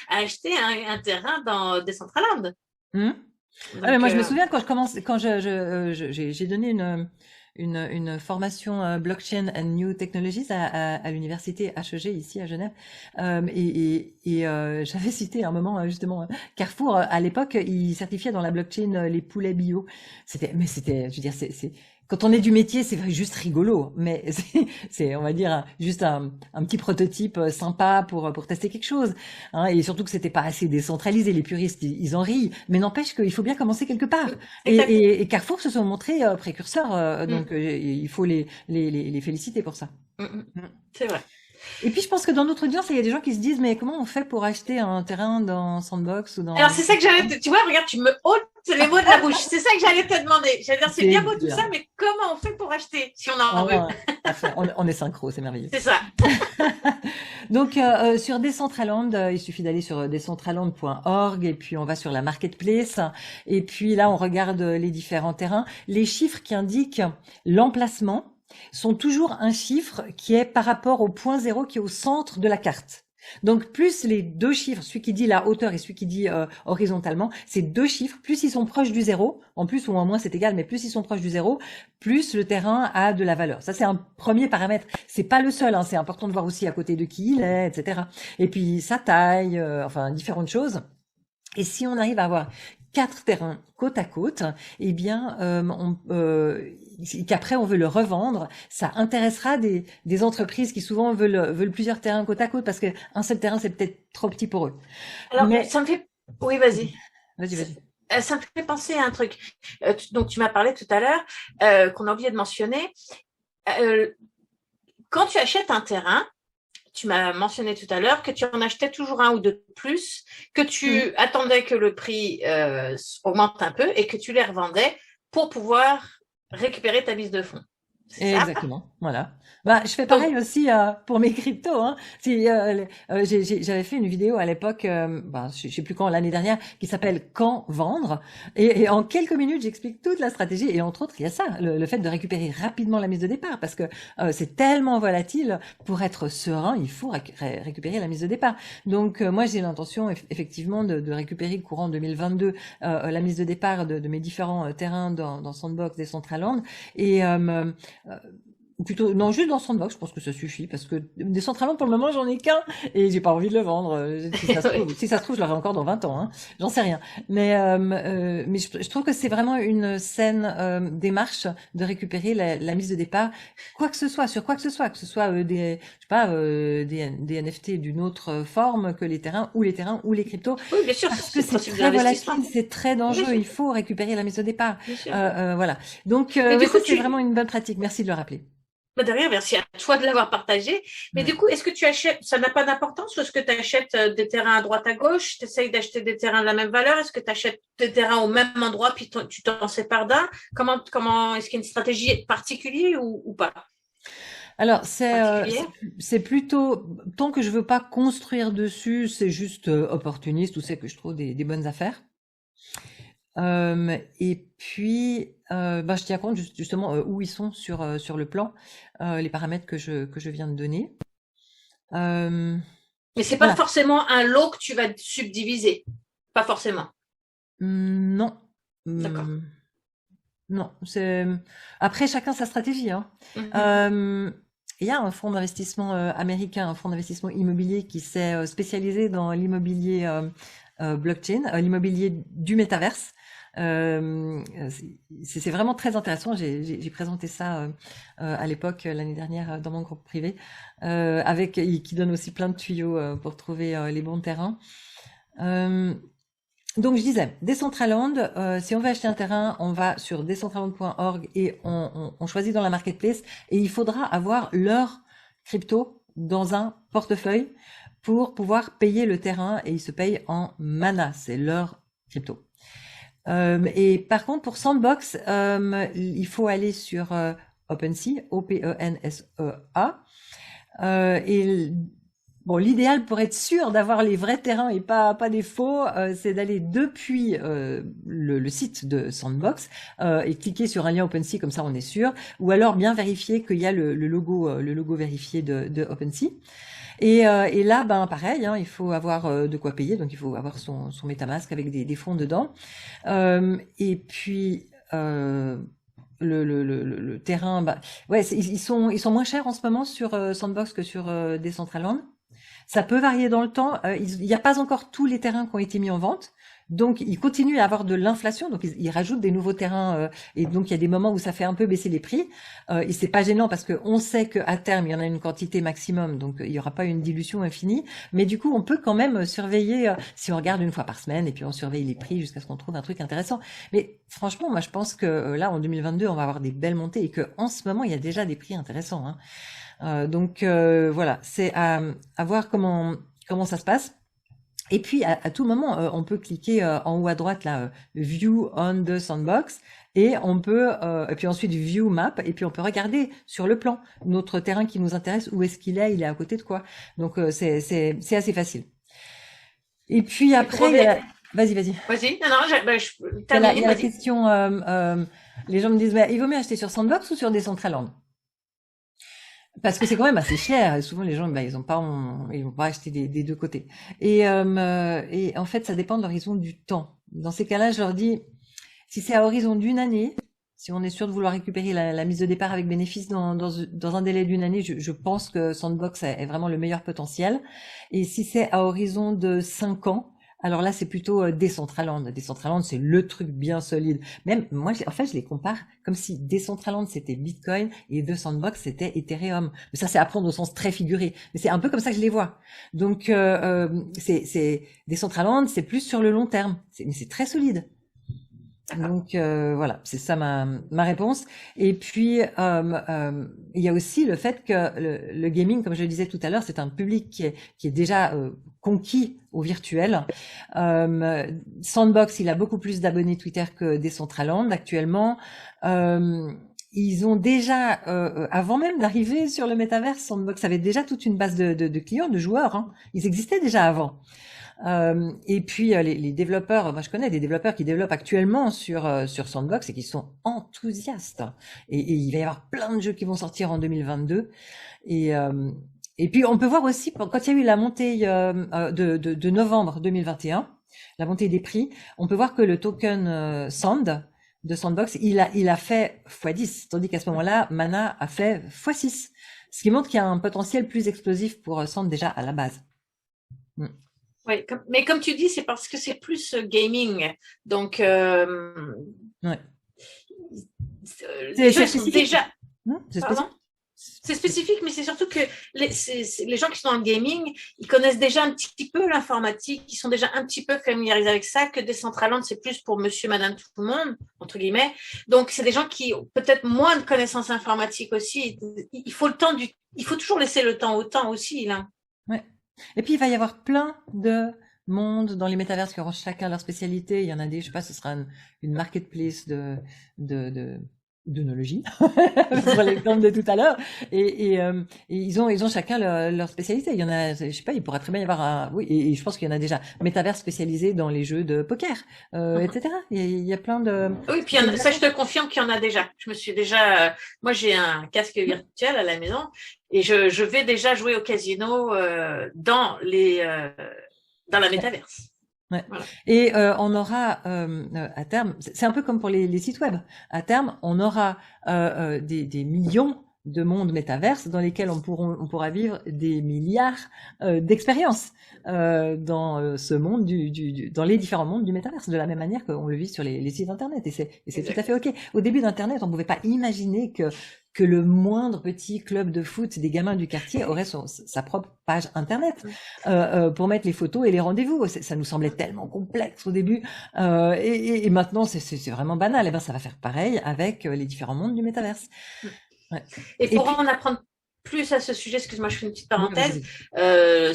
a acheté un terrain dans Decentraland. Donc, moi je me souviens quand j'ai donné une formation blockchain and new technologies à l'université HEG ici à Genève, et j'avais cité à un moment justement Carrefour. À l'époque, ils certifiaient dans la blockchain les poulets bio. C'était, je veux dire, c'est quand on est du métier, c'est juste rigolo, mais c'est on va dire juste un petit prototype sympa pour tester quelque chose, et surtout que c'était pas assez décentralisé. Les puristes ils en rient, mais n'empêche qu'il faut bien commencer quelque part. Et Carrefour se sont montrés précurseurs, donc il faut les féliciter pour ça. C'est vrai. Et puis je pense que dans notre audience, il y a des gens qui se disent mais comment on fait pour acheter un terrain dans Sandbox ou dans... Alors c'est ça que tu vois, regarde, tu me ôtes les mots de la bouche. C'est ça que j'allais te demander. J'allais dire c'est bien beau tout ça, mais comment on fait pour acheter si on en veut? On est synchro, c'est merveilleux. C'est ça. Donc sur Decentraland, il suffit d'aller sur decentraland.org et puis on va sur la marketplace et puis là on regarde les différents terrains, les chiffres qui indiquent l'emplacement sont toujours un chiffre qui est par rapport au point zéro qui est au centre de la carte. Donc plus les deux chiffres, celui qui dit la hauteur et celui qui dit horizontalement, ces deux chiffres, plus ils sont proches du zéro, en plus ou en moins c'est égal, mais plus ils sont proches du zéro, plus le terrain a de la valeur. Ça c'est un premier paramètre. C'est pas le seul, c'est important de voir aussi à côté de qui il est, etc. Et puis sa taille, enfin différentes choses. Et si on arrive à avoir 4 terrains côte à côte, eh bien, qu'après on veut le revendre, ça intéressera des entreprises qui souvent veulent plusieurs terrains côte à côte parce que un seul terrain c'est peut-être trop petit pour eux. Alors, ça me fait Oui, vas-y. Vas-y. Ça me fait penser à un truc. Donc, tu m'as parlé tout à l'heure, qu'on a oublié de mentionner. Euh, Quand tu achètes un terrain, tu m'as mentionné tout à l'heure que tu en achetais toujours un ou deux de plus, que tu attendais que le prix augmente un peu et que tu les revendais pour pouvoir récupérer ta mise de fonds. C'est ça? Exactement, voilà. Bah, je fais Donc, pareil aussi pour mes cryptos. Hein. J'avais fait une vidéo à l'époque, je sais plus quand, l'année dernière, qui s'appelle Quand vendre. Et en quelques minutes, j'explique toute la stratégie. Et entre autres, il y a ça, le fait de récupérer rapidement la mise de départ, parce que c'est tellement volatile. Pour être serein, il faut récupérer la mise de départ. Donc moi, j'ai l'intention effectivement de récupérer courant 2022 la mise de départ de mes différents terrains dans Sandbox, Decentraland. Et plutôt, non, juste dans Sandbox, je pense que ça suffit, parce que des Decentraland, pour le moment, j'en ai qu'un, et j'ai pas envie de le vendre. Si ça se trouve, je l'aurai encore dans 20 ans, hein. J'en sais rien. Mais je trouve que c'est vraiment une saine démarche de récupérer la mise de départ, quoi que ce soit, sur quoi que ce soit des, je sais pas, des NFT d'une autre forme que les terrains ou les cryptos. oui, bien sûr, Parce que c'est possible très d'investissement. volatile, c'est très dangereux, il faut récupérer la mise de départ. Bien sûr. Voilà. Donc, Mais du ça, coup, c'est vraiment une bonne pratique. Merci de le rappeler. De rien, merci à toi de l'avoir partagé. Mais Ouais. du coup, est-ce que tu achètes, ça n'a pas d'importance, ou est-ce que tu achètes des terrains à droite à gauche, tu essayes d'acheter des terrains de la même valeur, est-ce que tu achètes des terrains au même endroit, puis tu t'en sépares d'un? Comment, est-ce qu'il y a une stratégie particulière ou pas? Alors, Particulière? c'est plutôt, tant que je veux pas construire dessus, c'est juste opportuniste, ou c'est que je trouve des bonnes affaires. Et puis, je tiens compte justement où ils sont sur le plan, les paramètres que je viens de donner. Mais c'est pas Voilà. forcément un lot que tu vas subdiviser. Pas forcément. Non. D'accord. Non. Après, chacun sa stratégie, hein. Mhm. Il y a un fonds d'investissement américain, un fonds d'investissement immobilier qui s'est spécialisé dans l'immobilier blockchain, l'immobilier du métaverse. C'est vraiment très intéressant. J'ai présenté ça à l'époque, l'année dernière, dans mon groupe privé, qui donne aussi plein de tuyaux pour trouver les bons terrains. Donc je disais, Decentraland, si on veut acheter un terrain, on va sur decentraland.org et on choisit dans la marketplace, et il faudra avoir leur crypto dans un portefeuille pour pouvoir payer le terrain, et ils se payent en mana, c'est leur crypto. Et par contre, pour Sandbox, il faut aller sur OpenSea, OPENSEA. Et bon, l'idéal pour être sûr d'avoir les vrais terrains et pas des faux, c'est d'aller depuis le site de Sandbox et cliquer sur un lien OpenSea, comme ça on est sûr, ou alors bien vérifier qu'il y a le logo vérifié de OpenSea. Et là, pareil, hein, il faut avoir de quoi payer, donc il faut avoir son MetaMask avec des fonds dedans. Et puis le terrain, ils sont moins chers en ce moment sur Sandbox que sur Decentraland. Ça peut varier dans le temps. Il n'y a pas encore tous les terrains qui ont été mis en vente. Donc, ils continuent à avoir de l'inflation. Donc, ils rajoutent des nouveaux terrains. Et donc, il y a des moments où ça fait un peu baisser les prix. Et c'est pas gênant parce qu'on sait qu'à terme, il y en a une quantité maximum. Donc, il n'y aura pas une dilution infinie. Mais du coup, on peut quand même surveiller, si on regarde une fois par semaine, et puis on surveille les prix jusqu'à ce qu'on trouve un truc intéressant. Mais franchement, moi, je pense que là, en 2022, on va avoir des belles montées et qu'en ce moment, il y a déjà des prix intéressants, hein. Donc voilà, c'est à voir comment ça se passe. Et puis à tout moment, on peut cliquer en haut à droite là, View on the Sandbox, et on peut et puis ensuite View Map, et puis on peut regarder sur le plan notre terrain qui nous intéresse, où est-ce qu'il est, il est à côté de quoi. Donc c'est assez facile. Et puis après, vas-y. Vas-y. Non, Il y a la question. Les gens me disent, il vaut mieux acheter sur Sandbox ou sur Decentraland? Parce que c'est quand même assez cher, et souvent les gens ils vont pas acheter des deux côtés. Et en fait ça dépend de l'horizon du temps. Dans ces cas-là, je leur dis, si c'est à horizon d'une année, si on est sûr de vouloir récupérer la mise de départ avec bénéfice dans un délai d'une année, je pense que Sandbox est vraiment le meilleur potentiel. Et si c'est à horizon de 5 ans, Alors là, c'est plutôt Decentraland. Decentraland, c'est le truc bien solide. Même moi, en fait, je les compare comme si Decentraland c'était Bitcoin et The Sandbox c'était Ethereum. Mais ça, c'est à prendre au sens très figuré. Mais c'est un peu comme ça que je les vois. Donc, c'est Decentraland, c'est plus sur le long terme. Mais c'est très solide. Donc voilà, c'est ça ma réponse. Et puis il y a aussi le fait que le gaming, comme je le disais tout à l'heure, c'est un public qui est déjà conquis au virtuel. Sandbox, il a beaucoup plus d'abonnés Twitter que Decentraland actuellement. Ils ont déjà, avant même d'arriver sur le métaverse, Sandbox avait déjà toute une base de clients, de joueurs. Hein. Ils existaient déjà avant. Et puis les développeurs, moi je connais des développeurs qui développent actuellement sur Sandbox et qui sont enthousiastes. Et il va y avoir plein de jeux qui vont sortir en 2022. Et puis on peut voir aussi quand il y a eu la montée de novembre 2021, la montée des prix, on peut voir que le token Sand de Sandbox, il a fait x10, tandis qu'à ce moment-là, Mana a fait x6, ce qui montre qu'il y a un potentiel plus explosif pour Sand déjà à la base. Oui, mais comme tu dis, c'est parce que c'est plus gaming. Donc, ouais. Les gens sont déjà. C'est spécifique, mais c'est surtout que les gens qui sont dans le gaming, ils connaissent déjà un petit peu l'informatique, ils sont déjà un petit peu familiarisés avec ça, que Decentraland, c'est plus pour monsieur, madame, tout le monde, entre guillemets. Donc, c'est des gens qui ont peut-être moins de connaissances informatiques aussi. Il faut toujours laisser le temps au temps aussi, là. Ouais. Et puis, il va y avoir plein de mondes dans les métaverses qui auront chacun leur spécialité. Il y en a des, je sais pas, ce sera une marketplace d'œnologie, sur l'exemple de tout à l'heure. Et ils ont chacun leur spécialité. Il y en a, je sais pas, il pourrait très bien y avoir et je pense qu'il y en a déjà, métaverse spécialisé dans les jeux de poker, etc. Il y a plein de... Oui, puis ça, je te confirme qu'il y en a déjà. Je me suis déjà, moi j'ai un casque virtuel à la maison et je vais déjà jouer au casino dans la métaverse. Ouais. Voilà. Et on aura à terme, c'est un peu comme pour les sites web. À terme, on aura des millions de mondes métaverses dans lesquels on pourra vivre des milliards d'expériences dans ce monde dans les différents mondes du métaverse, de la même manière qu'on le vit sur les sites internet. Et c'est tout à fait ok. Au début d'Internet, on pouvait pas imaginer que le moindre petit club de foot des gamins du quartier aurait sa propre page internet pour mettre les photos et les rendez-vous. Ça nous semblait tellement complexe au début et maintenant c'est vraiment banal. Et ben ça va faire pareil avec les différents mondes du métaverse. Ouais. Et pour en apprendre plus à ce sujet, excuse-moi, je fais une petite parenthèse.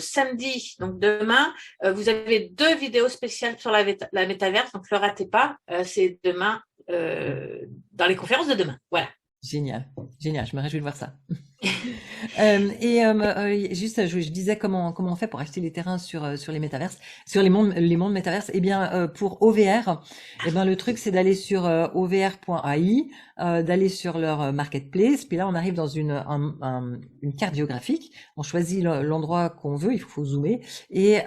Samedi, donc demain, vous avez 2 vidéos spéciales sur la métaverse, donc ne le ratez pas. C'est demain, dans les conférences de demain. Voilà. Génial, je me réjouis de voir ça. Juste, je disais comment on fait pour acheter les terrains sur les métaverses, sur les mondes métaverses. Eh bien, pour OVR, le truc c'est d'aller sur ovr.ai, d'aller sur leur marketplace. Puis là, on arrive dans une carte géographique. On choisit l'endroit qu'on veut. Il faut zoomer et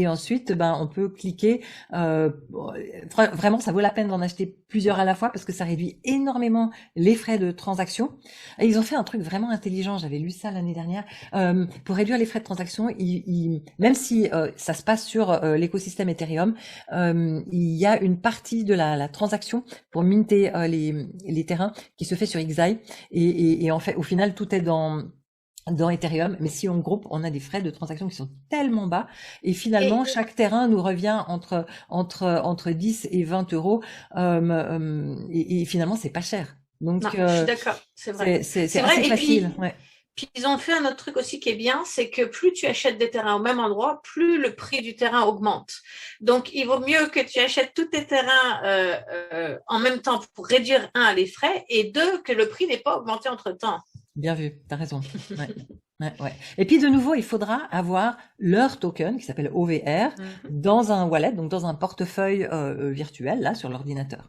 ensuite, on peut cliquer. Vraiment, ça vaut la peine d'en acheter plusieurs à la fois parce que ça réduit énormément les frais de transaction. Et ils ont fait un truc vraiment intelligent. J'avais lu ça l'année dernière. Pour réduire les frais de transaction, même si ça se passe sur l'écosystème Ethereum, il y a une partie de la transaction pour minter les terrains qui se fait sur XAI et en fait, au final, tout est dans Ethereum, mais si on groupe, on a des frais de transaction qui sont tellement bas et finalement chaque terrain nous revient entre 10 et 20 euros et finalement c'est pas cher. Donc, non, je suis d'accord, c'est vrai. C'est assez facile. Puis ils ont fait un autre truc aussi qui est bien, c'est que plus tu achètes des terrains au même endroit, plus le prix du terrain augmente. Donc il vaut mieux que tu achètes tous tes terrains en même temps pour réduire les frais et 2 que le prix n'ait pas augmenté entre temps. Bien vu, t'as raison. Ouais. Et puis de nouveau, il faudra avoir leur token qui s'appelle OVR dans un wallet, donc dans un portefeuille virtuel là sur l'ordinateur.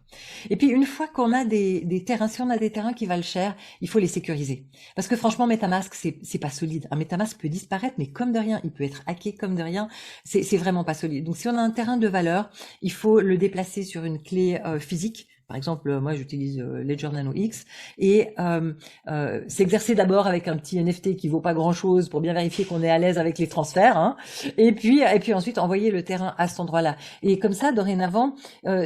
Et puis une fois qu'on a des terrains, si on a des terrains qui valent cher, il faut les sécuriser. Parce que franchement, MetaMask c'est pas solide. Un MetaMask peut disparaître, mais comme de rien, il peut être hacké comme de rien. C'est vraiment pas solide. Donc si on a un terrain de valeur, il faut le déplacer sur une clé physique Par exemple, moi j'utilise Ledger Nano X et s'exercer d'abord avec un petit NFT qui vaut pas grand-chose pour bien vérifier qu'on est à l'aise avec les transferts, hein, et puis ensuite envoyer le terrain à cet endroit-là. Et comme ça, dorénavant,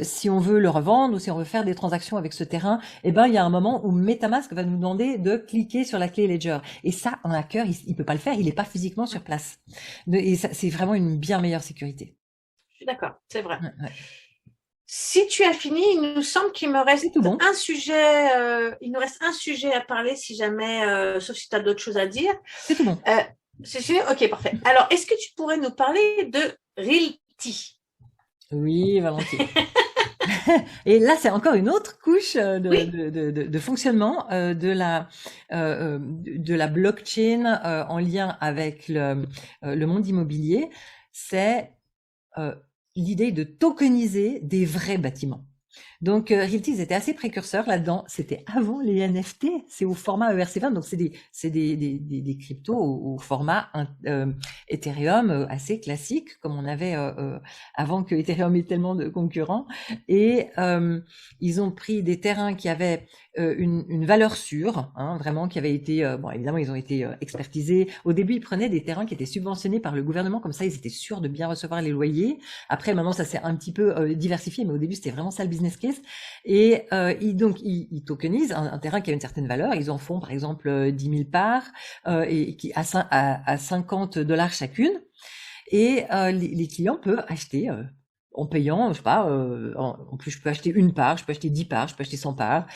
si on veut le revendre ou si on veut faire des transactions avec ce terrain, il y a un moment où MetaMask va nous demander de cliquer sur la clé Ledger. Et ça, un hacker, il peut pas le faire, il est pas physiquement sur place. Et ça, c'est vraiment une bien meilleure sécurité. Je suis d'accord, c'est vrai. Ouais. Si tu as fini, il nous semble qu'il me reste un sujet. Il nous reste un sujet à parler, si jamais, sauf si tu as d'autres choses à dire. C'est tout bon. Ok, parfait. Alors, est-ce que tu pourrais nous parler de Realty? Oui, volontiers. Et là, c'est encore une autre couche de fonctionnement de la blockchain en lien avec le monde immobilier. C'est l'idée de tokeniser des vrais bâtiments. Donc, Realty, ils étaient assez précurseurs là-dedans. C'était avant les NFT. C'est au format ERC20. Donc, c'est des cryptos au format Ethereum assez classique, comme on avait avant que Ethereum ait tellement de concurrents. Et ils ont pris des terrains qui avaient une valeur sûre, hein, vraiment, qui avait été... évidemment, ils ont été expertisés. Au début, ils prenaient des terrains qui étaient subventionnés par le gouvernement. Comme ça, ils étaient sûrs de bien recevoir les loyers. Après, maintenant, ça s'est un petit peu diversifié. Mais au début, c'était vraiment ça le business case. Et ils tokenisent un terrain qui a une certaine valeur. Ils en font par exemple 10 000 parts et qui à $50 chacune. Et les clients peuvent acheter en payant, je sais pas, en plus je peux acheter une part, je peux acheter 10 parts, je peux acheter 100 parts.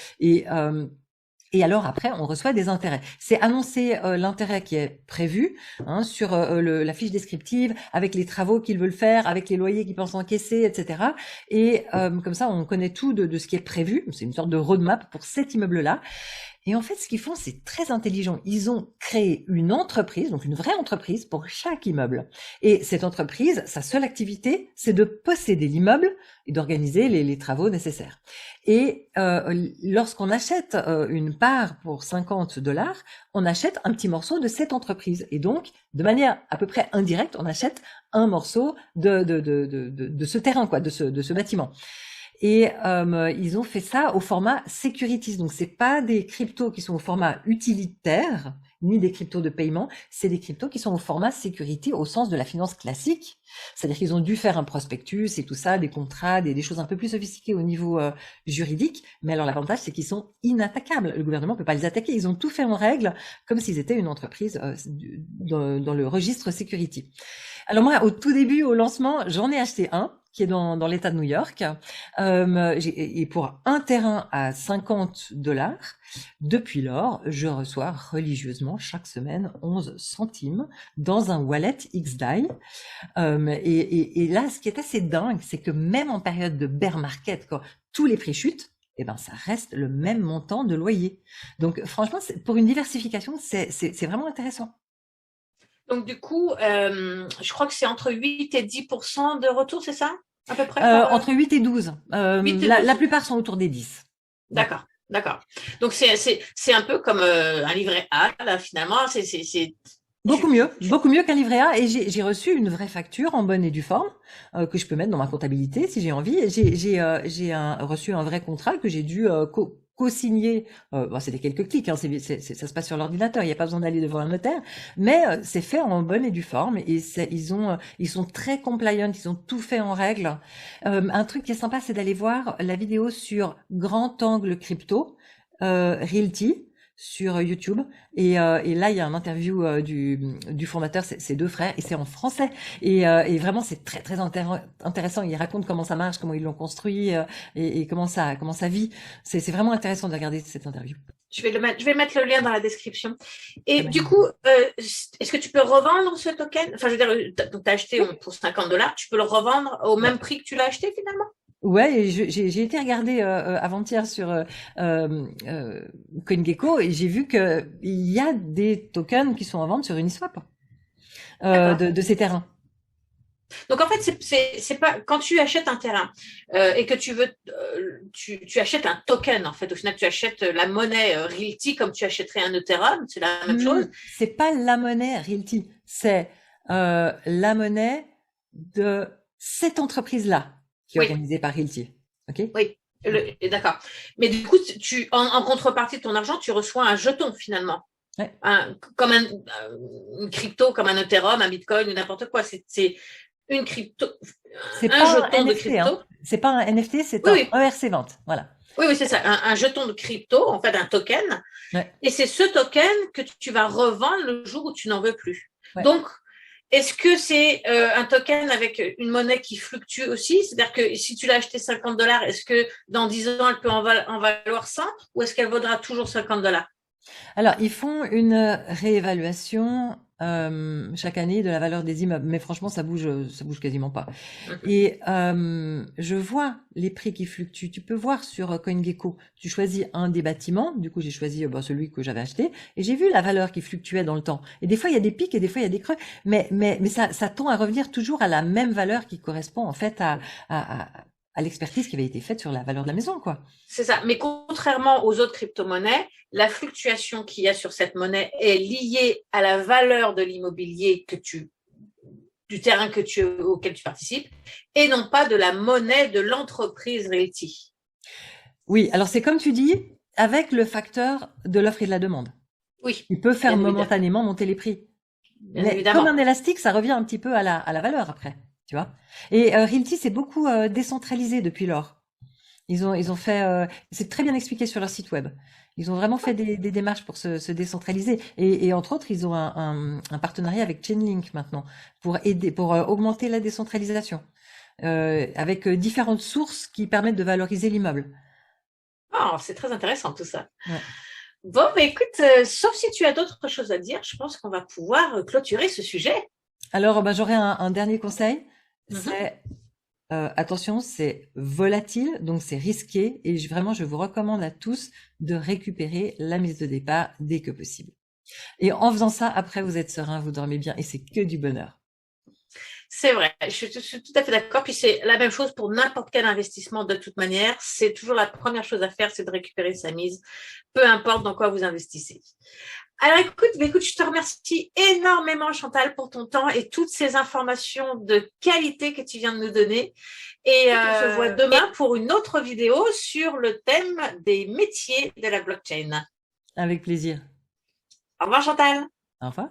Et alors après, on reçoit des intérêts. C'est annoncer l'intérêt qui est prévu sur la fiche descriptive, avec les travaux qu'ils veulent faire, avec les loyers qu'ils pensent encaisser, etc. Et comme ça, on connaît tout de ce qui est prévu. C'est une sorte de roadmap pour cet immeuble-là. Et en fait, ce qu'ils font, c'est très intelligent. Ils ont créé une entreprise, donc une vraie entreprise pour chaque immeuble. Et cette entreprise, sa seule activité, c'est de posséder l'immeuble et d'organiser les travaux nécessaires. Et lorsqu'on achète une part pour $50, on achète un petit morceau de cette entreprise. Et donc, de manière à peu près indirecte, on achète un morceau de ce terrain, quoi, de ce bâtiment. Et ils ont fait ça au format securities. Donc, c'est pas des cryptos qui sont au format utilitaire, ni des cryptos de paiement. C'est des cryptos qui sont au format security au sens de la finance classique. C'est-à-dire qu'ils ont dû faire un prospectus et tout ça, des contrats, des choses un peu plus sophistiquées au niveau juridique. Mais alors, l'avantage, c'est qu'ils sont inattaquables. Le gouvernement peut pas les attaquer. Ils ont tout fait en règle, comme s'ils étaient une entreprise dans le registre security. Alors moi, au tout début, au lancement, j'en ai acheté un qui est dans l'État de New York, et pour un terrain à $50, depuis lors, je reçois religieusement chaque semaine 11 centimes dans un wallet XDAI. Et là, ce qui est assez dingue, c'est que même en période de bear market, quand tous les prix chutent, ça reste le même montant de loyer. Donc franchement, pour une diversification, c'est vraiment intéressant. Donc, du coup, je crois que c'est entre 8 et 10% de retour, c'est ça, à peu près Entre 8 et 12. 8 et 12. La plupart sont autour des 10. D'accord. Donc, c'est un peu comme un livret A, là, finalement. C'est beaucoup mieux qu'un livret A. Et j'ai reçu une vraie facture en bonne et due forme que je peux mettre dans ma comptabilité si j'ai envie. J'ai reçu un vrai contrat que j'ai dû co-signé, c'était quelques clics, hein, ça se passe sur l'ordinateur, il n'y a pas besoin d'aller devant un notaire, mais c'est fait en bonne et due forme et ils sont très compliant, ils ont tout fait en règle. Un truc qui est sympa, c'est d'aller voir la vidéo sur Grand Angle Crypto, Realty, sur YouTube et là il y a un interview du fondateur, c'est deux frères et c'est en français et vraiment c'est très très intéressant. Il raconte comment ça marche, comment ils l'ont construit et comment ça vit. C'est vraiment intéressant de regarder cette interview. Je vais mettre le lien dans la description. Et du coup, est-ce que tu peux revendre ce token? Enfin, je veux dire, t'as acheté pour $50, tu peux le revendre au même prix que tu l'as acheté finalement? Ouais, j'ai été regarder avant-hier sur CoinGecko et j'ai vu que il y a des tokens qui sont en vente sur Uniswap de ces terrains. Donc en fait, c'est pas quand tu achètes un terrain et que tu veux tu achètes un token en fait. Au final, tu achètes la monnaie Realty comme tu achèterais un Ethereum, c'est la même chose. C'est pas la monnaie Realty, c'est la monnaie de cette entreprise-là qui est organisée par Realty. Ok. Oui. D'accord. Mais du coup, en contrepartie de ton argent, tu reçois un jeton finalement. Ouais. Comme une crypto, comme un Ethereum, un Bitcoin ou n'importe quoi. C'est une crypto, C'est un pas un jeton de NFT, crypto. hein. C'est pas un NFT, c'est Oui, un oui. ERC vente. Voilà. Oui, oui, c'est ça. Un jeton de crypto, en fait, un token. Ouais. Et c'est ce token que tu vas revendre le jour où tu n'en veux plus. Ouais. Donc, est-ce que c'est un token avec une monnaie qui fluctue aussi? C'est-à-dire que si tu l'as acheté $50, est-ce que dans 10 ans, elle peut en valoir 100 ou est-ce qu'elle vaudra toujours $50? Alors, ils font une réévaluation chaque année de la valeur des immeubles, mais franchement, ça bouge quasiment pas. Et je vois les prix qui fluctuent. Tu peux voir sur CoinGecko. Tu choisis un des bâtiments. Du coup, j'ai choisi celui que j'avais acheté, et j'ai vu la valeur qui fluctuait dans le temps. Et des fois, il y a des pics et des fois, il y a des creux. Mais ça tend à revenir toujours à la même valeur qui correspond en fait à l'expertise qui avait été faite sur la valeur de la maison, quoi. C'est ça. Mais contrairement aux autres crypto-monnaies, la fluctuation qu'il y a sur cette monnaie est liée à la valeur de l'immobilier du terrain auquel tu participes, et non pas de la monnaie de l'entreprise Realty. Oui, alors c'est comme tu dis, avec le facteur de l'offre et de la demande. Oui. Il peut faire bien momentanément monter les prix. Bien Mais évidemment. comme un élastique, ça revient un petit peu à la valeur après, tu vois. Et Realty, c'est beaucoup décentralisé depuis lors. Ils ont fait, c'est très bien expliqué sur leur site web. Ils ont vraiment fait des démarches pour se décentraliser. Et entre autres, ils ont un partenariat avec Chainlink maintenant pour augmenter la décentralisation avec différentes sources qui permettent de valoriser l'immeuble. Oh, c'est très intéressant tout ça. Ouais. Bon, bah, écoute, sauf si tu as d'autres choses à dire, je pense qu'on va pouvoir clôturer ce sujet. Alors, j'aurais un dernier conseil. C'est attention, c'est volatile, donc c'est risqué, et vraiment, je vous recommande à tous de récupérer la mise de départ dès que possible. Et en faisant ça, après, vous êtes serein, vous dormez bien, et c'est que du bonheur. C'est vrai, je suis tout à fait d'accord. Puis c'est la même chose pour n'importe quel investissement de toute manière. C'est toujours la première chose à faire, c'est de récupérer sa mise, peu importe dans quoi vous investissez. Alors écoute, je te remercie énormément Chantal pour ton temps et toutes ces informations de qualité que tu viens de nous donner. Et on se voit demain pour une autre vidéo sur le thème des métiers de la blockchain. Avec plaisir. Au revoir Chantal. Au revoir.